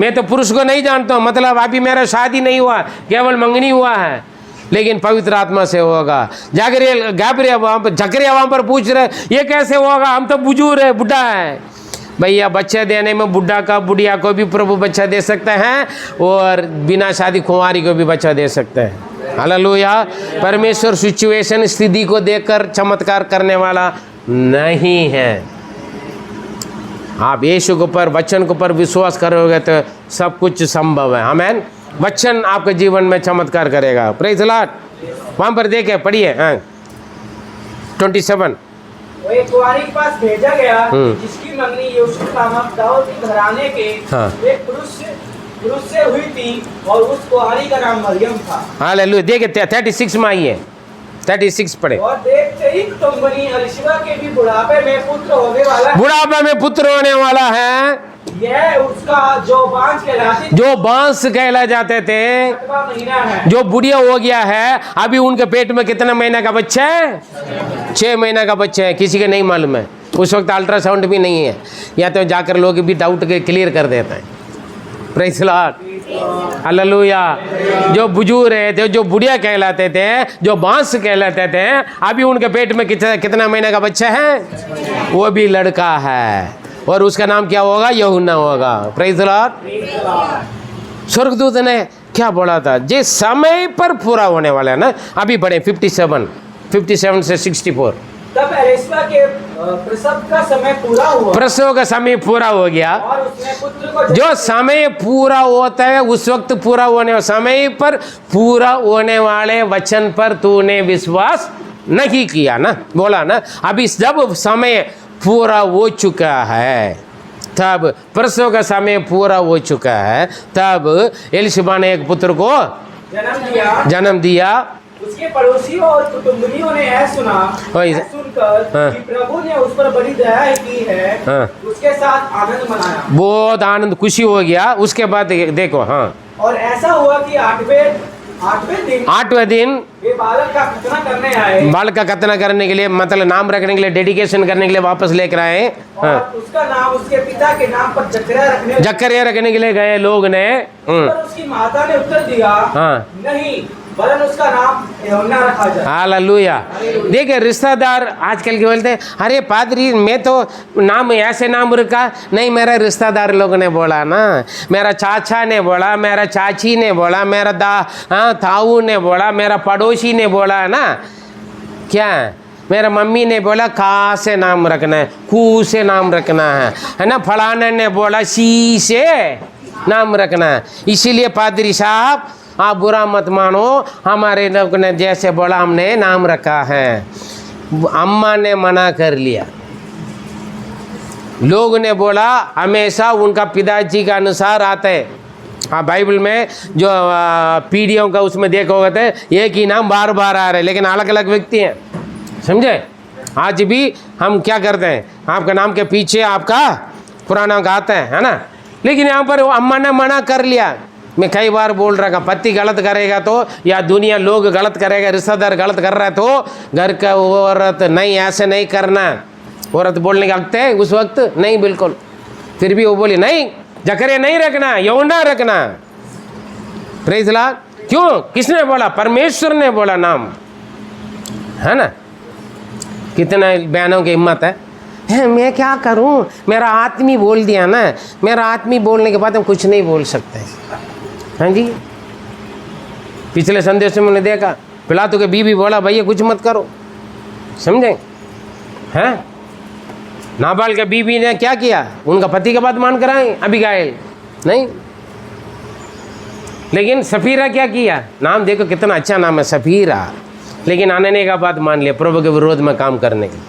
मैं तो पुरुष को नहीं जानता हूँ, मतलब अभी मेरा शादी नहीं हुआ, केवल मंगनी हुआ है, लेकिन पवित्र आत्मा से होगा। गैब्रिएल वहाँ पर, जकरिया वहाँ पर पूछ रहे ये कैसे होगा, हम तो बुजुर्ग है, बुढ़ा है। भैया बच्चे देने में बुढ़ा का बुढ़िया को भी प्रभु बच्चा दे सकते हैं, और बिना शादी कुंवारी को भी बच्चा दे सकते हैं। हालेलुया। परमेश्वर सिचुएशन, स्थिति को देखकर चमत्कार करने वाला नहीं है। आप यीशु के ऊपर, वचन के ऊपर विश्वास करोगे तो सब कुछ संभव है। आमीन। वचन आपके जीवन में चमत्कार करेगा। Praise the Lord. वहाँ पर देखे, पढ़िए। हाँ, 27। वो एक कुंवारी के पास भेजा गया जिसकी मंगनी यूसुफ नामक दाऊद के घराने के एक पुरुष से हुई थी, और उस कुंवारी का नाम मरियम था। हालेलुया। देखिए 36 में आई है, 36 पढ़े। और देखते ही कुटुंबनी एलिशिबा के भी बुढ़ापे में पुत्र होने वाला है। बुढ़ापे में पुत्र होने वाला है। यह उसका जो बांस कहलाती जो बांस कहला जाते थे, 7वां महीना है। जो बुढ़िया हो गया है, अभी उनके पेट में कितना महीना का बच्चा है? 6 महीना का बच्चा है। किसी के नहीं मालूम है, उस वक्त अल्ट्रासाउंड भी नहीं है, या तो जाकर लोग भी डाउट के क्लियर कर देते हैं। Praise the Lord, hallelujah. जो बुजुर्ग रहे थे, जो बुढ़िया कहलाते थे, जो बांस कहलाते थे, अभी उनके पेट में कितना महीने का बच्चा है? वो भी लड़का है, और उसका नाम क्या होगा? यूहन्ना होगा। Praise the Lord. स्वर्गदूत ने क्या बोला था? जे समय पर पूरा होने वाला है ना। अभी बढ़े 57 से 64। तब एलिशबा के प्रसव का समय पूरा हुआ प्रसव का समय पूरा हो गया, और उसने पुत्र को जो समय पूरा होता है उस वक्त पूरा होने, समय पर पूरा होने वाले वचन पर तूने विश्वास नहीं किया ना, बोला ना। अभी जब समय पूरा हो चुका है, तब प्रसव का समय पूरा हो चुका है, तब एलिशबा ने एक पुत्र को जन्म दिया। उसके पड़ोसियों और कुटुंबियों ने यह सुना, यह सुनकर हाँ। कि प्रभु ने उस पर बड़ी दया की है, हाँ। उसके साथ आनंद मनाया। बहुत आनंद खुशी हो गया। उसके बाद देखो, हाँ, और ऐसा हुआ कि आठवें दिन वे बालक का खतना करने आए, बालक का खतना करने के लिए, मतलब नाम रखने के लिए, डेडिकेशन करने के लिए वापस लेकर आए। और हाँ। उसका नाम उसके पिता के नाम पर जकरिया रखने के लिए गए लोग ने। पर उसकी माता ने उत्तर दिया, हाँ। नहीं, वरन उसका नाम यूहन्ना रखा जाए। हालेलुया। देखिए, रिश्तेदार आजकल के बोलते हैं, अरे पादरी मैं तो नाम ऐसे नाम रखा नहीं, मेरा रिश्तेदार लोग ने बोला ना, मेरा चाचा ने बोला, मेरा चाची ने बोला, मेरा ताऊ ने बोला, मेरा पड़ोसी ने बोला ना, क्या मेरा मम्मी ने बोला का से नाम रखना है, कू से नाम रखना है ना, फलाने ने बोला सी से नाम रखना है। इसीलिए पादरी साहब आप बुरा मत मानो, हमारे लोग ने जैसे बोला हमने नाम रखा है। अम्मा ने मना कर लिया, लोग ने बोला हमेशा उनका पिताजी का अनुसार आते हैं। हाँ, बाइबल में जो पीढ़ियों का उसमें देखोगे तो एक ही नाम बार बार आ रहे, लेकिन अलग अलग व्यक्ति हैं, समझे। आज भी हम क्या करते हैं, आपका नाम के पीछे आपका पुराना नाम आता है ना, लेकिन यहाँ पर अम्मा ने मना कर लिया। मैं कई बार बोल रहा, पति गलत करेगा तो, या दुनिया लोग गलत करेगा, रिश्तेदार गलत कर रहा है तो घर का औरत नहीं, ऐसे नहीं करना। औरत बोलने का हक है उस वक्त नहीं, बिल्कुल। फिर भी वो बोली नहीं, जकरिया नहीं रखना, यूहन्ना रखना। Praise the Lord. क्यों? किसने बोला? परमेश्वर ने बोला नाम, है ना। कितना बहनों की हिम्मत है, मैं क्या करूं, मेरा आदमी बोल दिया ना। मेरा आदमी बोलने के बाद हम कुछ नहीं बोल सकते। हाँ जी, पिछले संदेश में मैंने देखा, पिलातू के बीबी बोला भैया कुछ मत करो, समझे हैं। नाबाल के बीबी ने क्या किया, उनका पति के बात मान कर आए, अबीगाइल नहीं। लेकिन सफीरा क्या किया, नाम देखो कितना अच्छा नाम है सफीरा, लेकिन आनने का बात मान लिया प्रभु के विरोध में काम करने के लिए।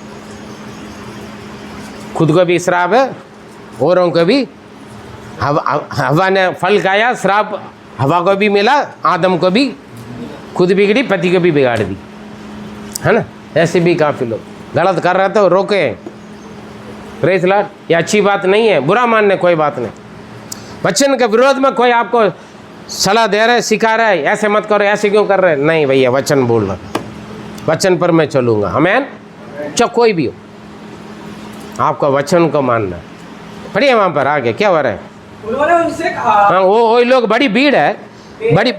खुद को भी श्राप है, औरों को भी। हवा ने फल खाया, श्राप हवा को भी मिला, आदम को भी, खुद बिगड़ी, पति को भी बिगाड़ दी, है ना। ऐसे भी काफ़ी लोग गलत कर रहे तो रोके। Praise the Lord. ये अच्छी बात नहीं है, बुरा मानने कोई बात नहीं। वचन के विरोध में कोई आपको सलाह दे रहा है, सिखा रहा है, ऐसे मत करो, ऐसे क्यों कर रहे हैं, नहीं भैया, वचन बोल रहा, वचन पर मैं चलूँगा। आमीन। चाहे कोई भी हो, आपका वचन को मानना। पढ़िए वहाँ पर आगे क्या हो रहा है। उन्होंने उनसे कहा, हाँ, वो लोग, बड़ी भीड़ है, बड़ी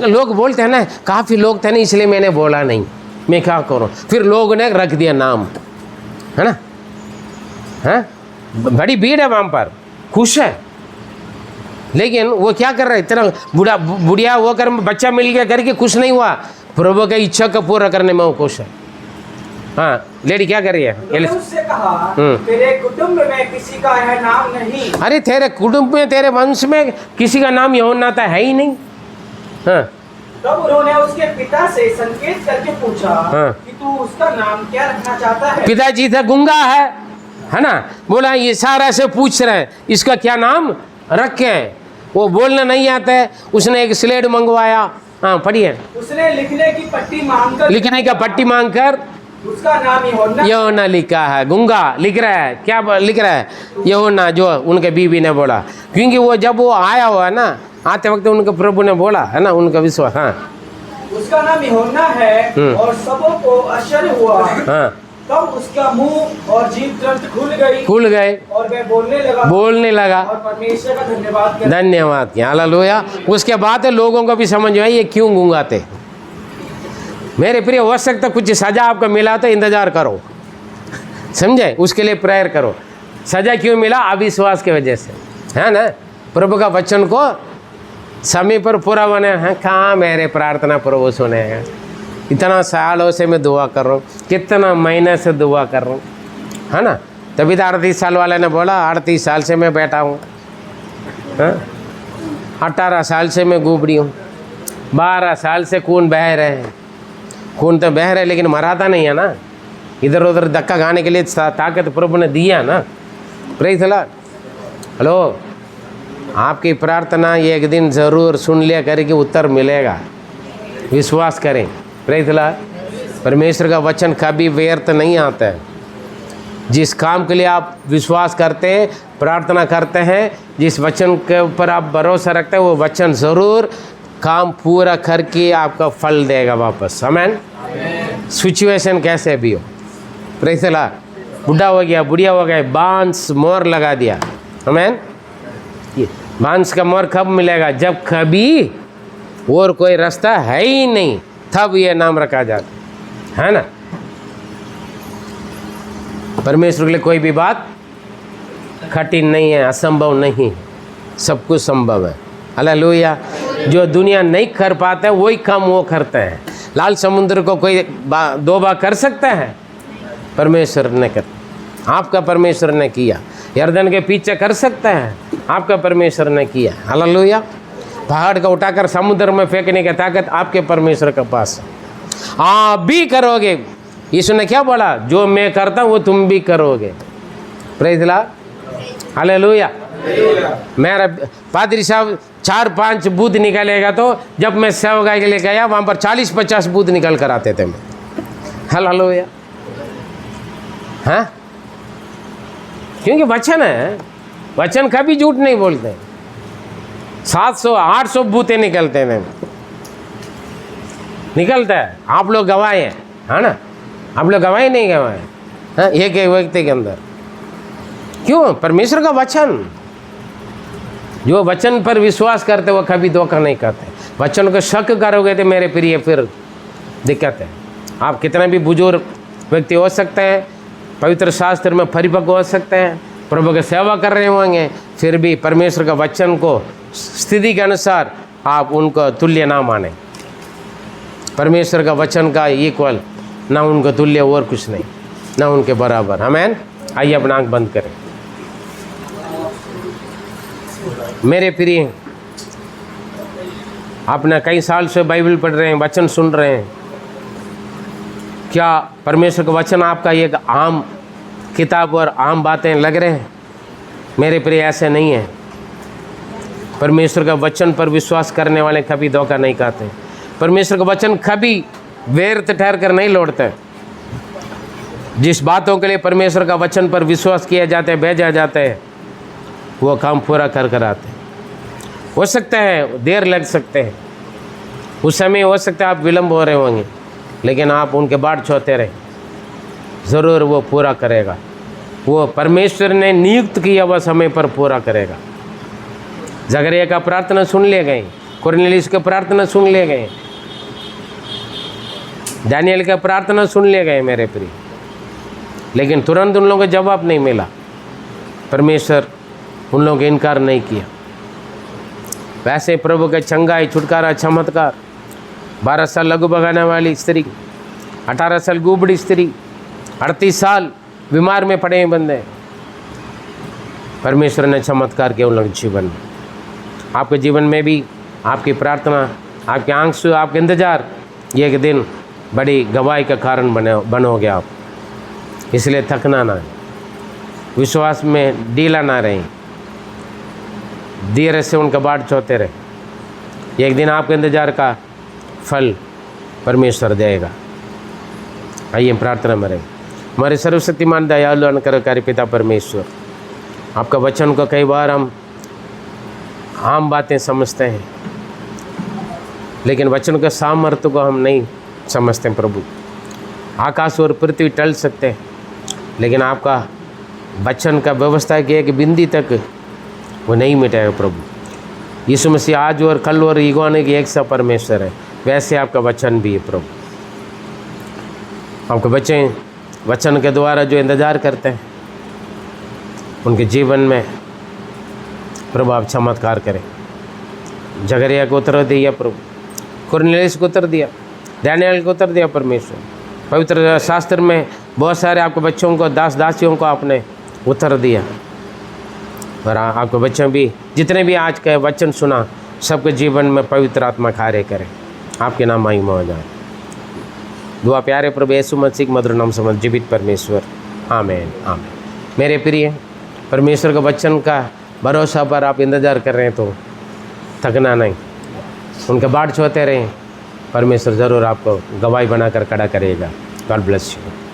लोग बोलते हैं ना, काफ़ी लोग थे ना, इसलिए मैंने बोला नहीं, मैं क्या करूँ। फिर लोगों ने रख दिया नाम, है ना। हाँ, बड़ी भीड़ है वहाँ पर, खुश है, लेकिन वो क्या कर रहा है, इतना बुढ़िया होकर बच्चा मिल गया करके खुश नहीं हुआ, प्रभु की इच्छा को पूरा करने में वो खुश है। हाँ, लेडी क्या कर रही है। उससे कहा, तेरे कुटुंब में किसी का यह नाम नहीं। अरे तेरे कुटुंब में, तेरे वंश में किसी का नाम यूहन्ना था है ही नहीं। हाँ। तब उन्होंने उसके पिता से संकेत करके पूछा, हाँ। कि तू उसका नाम क्या रखना चाहता है। पिताजी था गुंगा है ना, बोला ये सारा से पूछ रहे हैं इसका क्या नाम रखें। वो बोलना नहीं आता है, उसने एक स्लेट मंगवाया। हाँ, पढ़िए। उसने लिखने की पट्टी मांगकर, लिखने का पट्टी मांगकर उसका नाम यूहन्ना यूहन्ना लिखा है। गूंगा लिख रहा है, क्या लिख रहा है? यूहन्ना, जो उनके बीवी ने बोला, क्योंकि वो जब वो आया हुआ ना, आते वक्त उनके प्रभु ने बोला है ना, उनका विश्वास। हाँ उसका नाम यूहन्ना है। और सबों को आश्चर्य हुआ। हाँ, तब उसका मुंह और जीभ तुरंत खुल गई और वह बोलने लगा और परमेश्वर का धन्यवाद किया। धन्यवाद किया, हालेलुया। उसके बाद लोगों को भी समझ में आई ये क्यों गूंगा थे। मेरे प्रिय, हो सकता कुछ सजा आपको मिला तो इंतजार करो, समझे, उसके लिए प्रेयर करो। सजा क्यों मिला? अविश्वास की वजह से, है ना। प्रभु का वचन को समय पर पूरा बने हैं, कहाँ मेरे प्रार्थना प्रभु सुनेगा। इतना सालों से मैं दुआ कर रहा हूँ, कितना महीने से दुआ कर रहा हूँ, है ना। तभी तो 38 साल वाले ने बोला 38 साल से मैं बैठा हूँ, 18 साल से मैं गुबड़ी हूँ, 12 साल से खून बह रहे हैं। खून तो बह रहे लेकिन मराता नहीं है ना। इधर उधर धक्का खाने के लिए ताकत प्रभु ने दिया ना। Praise the Lord. हेलो, आपकी प्रार्थना एक दिन ज़रूर सुन लिया करके उत्तर मिलेगा, विश्वास करें। Praise the Lord. परमेश्वर का वचन कभी व्यर्थ नहीं आता है। जिस काम के लिए आप विश्वास करते हैं, प्रार्थना करते हैं, जिस वचन के ऊपर आप भरोसा रखते हैं, वो वचन ज़रूर काम पूरा करके आपका फल देगा वापस। आमीन। सिचुएशन कैसे भी हो, प्रेज़ द लॉर्ड। बुढ़ा हो गया, बुढ़िया हो गया, बांस मोर लगा दिया, आमीन। ये बांस का मोर कब मिलेगा? जब कभी और कोई रास्ता है ही नहीं, तब ये नाम रखा जाता है ना। परमेश्वर के लिए कोई भी बात कठिन नहीं है, असंभव नहीं, सब कुछ संभव है। हालेलुया। जो दुनिया नहीं कर पाता है वही काम वो करते हैं। लाल समुद्र को कोई 2 बार कर सकता है? परमेश्वर ने कर, आपका परमेश्वर ने किया। यरदन के पीछे कर सकता है? आपका परमेश्वर ने किया। हालेलुया। पहाड़ को उठाकर समुद्र में फेंकने की ताकत आपके परमेश्वर के पास है। आप भी करोगे। यीशु ने क्या बोला? जो मैं करता हूँ वो तुम भी करोगे। Praise the Lord. हालेलुया। मेरा पादरी साहब 4-5 बूथ निकालेगा, तो जब मैं सेवकाई के लिए गया वहाँ पर 40-50 बूथ निकल कर आते थे मैं। हालेलुया। हाँ, क्योंकि वचन है, वचन कभी झूठ नहीं बोलते। 700-800 बूथे निकलते हैं, निकलता है। आप लोग गवाए हैं, है ना। आप लोग गवाए नहीं गवाए? हाँ, एक एक व्यक्ति के अंदर। क्यों? परमेश्वर का वचन। जो वचन पर विश्वास करते वो कभी धोखा नहीं करते। वचन को शक करोगे तो मेरे प्रिय फिर दिक्कत है। आप कितना भी बुजुर्ग व्यक्ति हो सकते हैं, पवित्र शास्त्र में परिपक्व हो सकते हैं, प्रभु की सेवा कर रहे होंगे, फिर भी परमेश्वर का वचन को स्थिति के अनुसार आप उनको तुल्य ना माने। परमेश्वर का वचन का इक्वल ना उनको तुल्य और कुछ नहीं, ना उनके बराबर। आमीन। आइए अपना आँख बंद करें। मेरे प्रिय, आपने कई साल से बाइबल पढ़ रहे हैं, वचन सुन रहे हैं। क्या परमेश्वर का वचन आपका एक आम किताब और आम बातें लग रहे हैं? मेरे प्रिय, ऐसे नहीं है। परमेश्वर का वचन पर विश्वास करने वाले कभी धोखा नहीं खाते। परमेश्वर का वचन कभी व्यर्थ ठहर कर नहीं लौटता। जिस बातों के लिए परमेश्वर का वचन पर विश्वास किया जाता है, भेजा जाता है, वो काम पूरा कर कर आते हैं। हो सकता है देर लग सकते हैं, उस समय हो सकता है आप विलम्ब हो रहे होंगे, लेकिन आप उनके बाट छोड़ते रहे, ज़रूर वो पूरा करेगा। वो परमेश्वर ने नियुक्त किया हुआ समय पर पूरा करेगा। जकरिया का प्रार्थना सुन लिए गए, कुरनेलियुस का प्रार्थना सुन लिए गए, दानियल का प्रार्थना सुन लिए गए मेरे प्रिय, लेकिन तुरंत उन लोगों को जवाब नहीं मिला। परमेश्वर उन लोगों का इनकार नहीं किया। वैसे प्रभु का चंगाई, छुटकारा, चमत्कार, 12 साल लघु भगाने वाली स्त्री, 18 साल गुबड़ी स्त्री, 38 साल बीमार में पड़े हैं बंदे, परमेश्वर ने चमत्कार किया उन लोगों के जीवन में। आपके जीवन में भी आपकी प्रार्थना, आपके आंसू, आपके इंतजार एक दिन बड़ी गवाही का कारण बनोगे आप। इसलिए थकना ना, विश्वास में ढीला ना रहें, धीरे से उनका बाट छोड़ते रहे। एक दिन आपके इंतजार का फल परमेश्वर देगा। आइए प्रार्थना में रहें। हमारे सर्वशक्तिमान दयालु अनुग्रहकारी पिता परमेश्वर, आपका वचन को कई बार हम आम बातें समझते हैं, लेकिन वचन के सामर्थ्य को हम नहीं समझते प्रभु। आकाश और पृथ्वी टल सकते हैं, लेकिन आपका वचन का व्यवस्था की एक बिंदी तक वो नहीं मिटेगा प्रभु। यीशु मसीह आज और कल और युगाने की एक सा परमेश्वर है, वैसे आपका वचन भी है प्रभु। आपके बच्चे वचन के द्वारा जो इंतज़ार करते हैं, उनके जीवन में प्रभु आप चमत्कार करें। जकरिया को उत्तर दिया प्रभु, कुरनेलियुस को उत्तर दिया, दानियेल को उत्तर दिया परमेश्वर। पवित्र शास्त्र में बहुत सारे आपके बच्चों को, दास दासियों को आपने उत्तर दिया। और आपके बच्चों भी, जितने भी आज के वचन सुना, सबके जीवन में पवित्र आत्मा कार्य करें। आपके नाम महिमा हो जाए। दुआ प्यारे प्रभु यीशु मसीह के मधुर नाम समझ जीवित परमेश्वर, आमीन आमीन। मेरे प्रिय, परमेश्वर के वचन का भरोसा पर आप इंतज़ार कर रहे हैं तो थकना नहीं, उनके बाट छोड़ते रहें। परमेश्वर ज़रूर आपको गवाही बनाकर खड़ा करेगा। God bless you.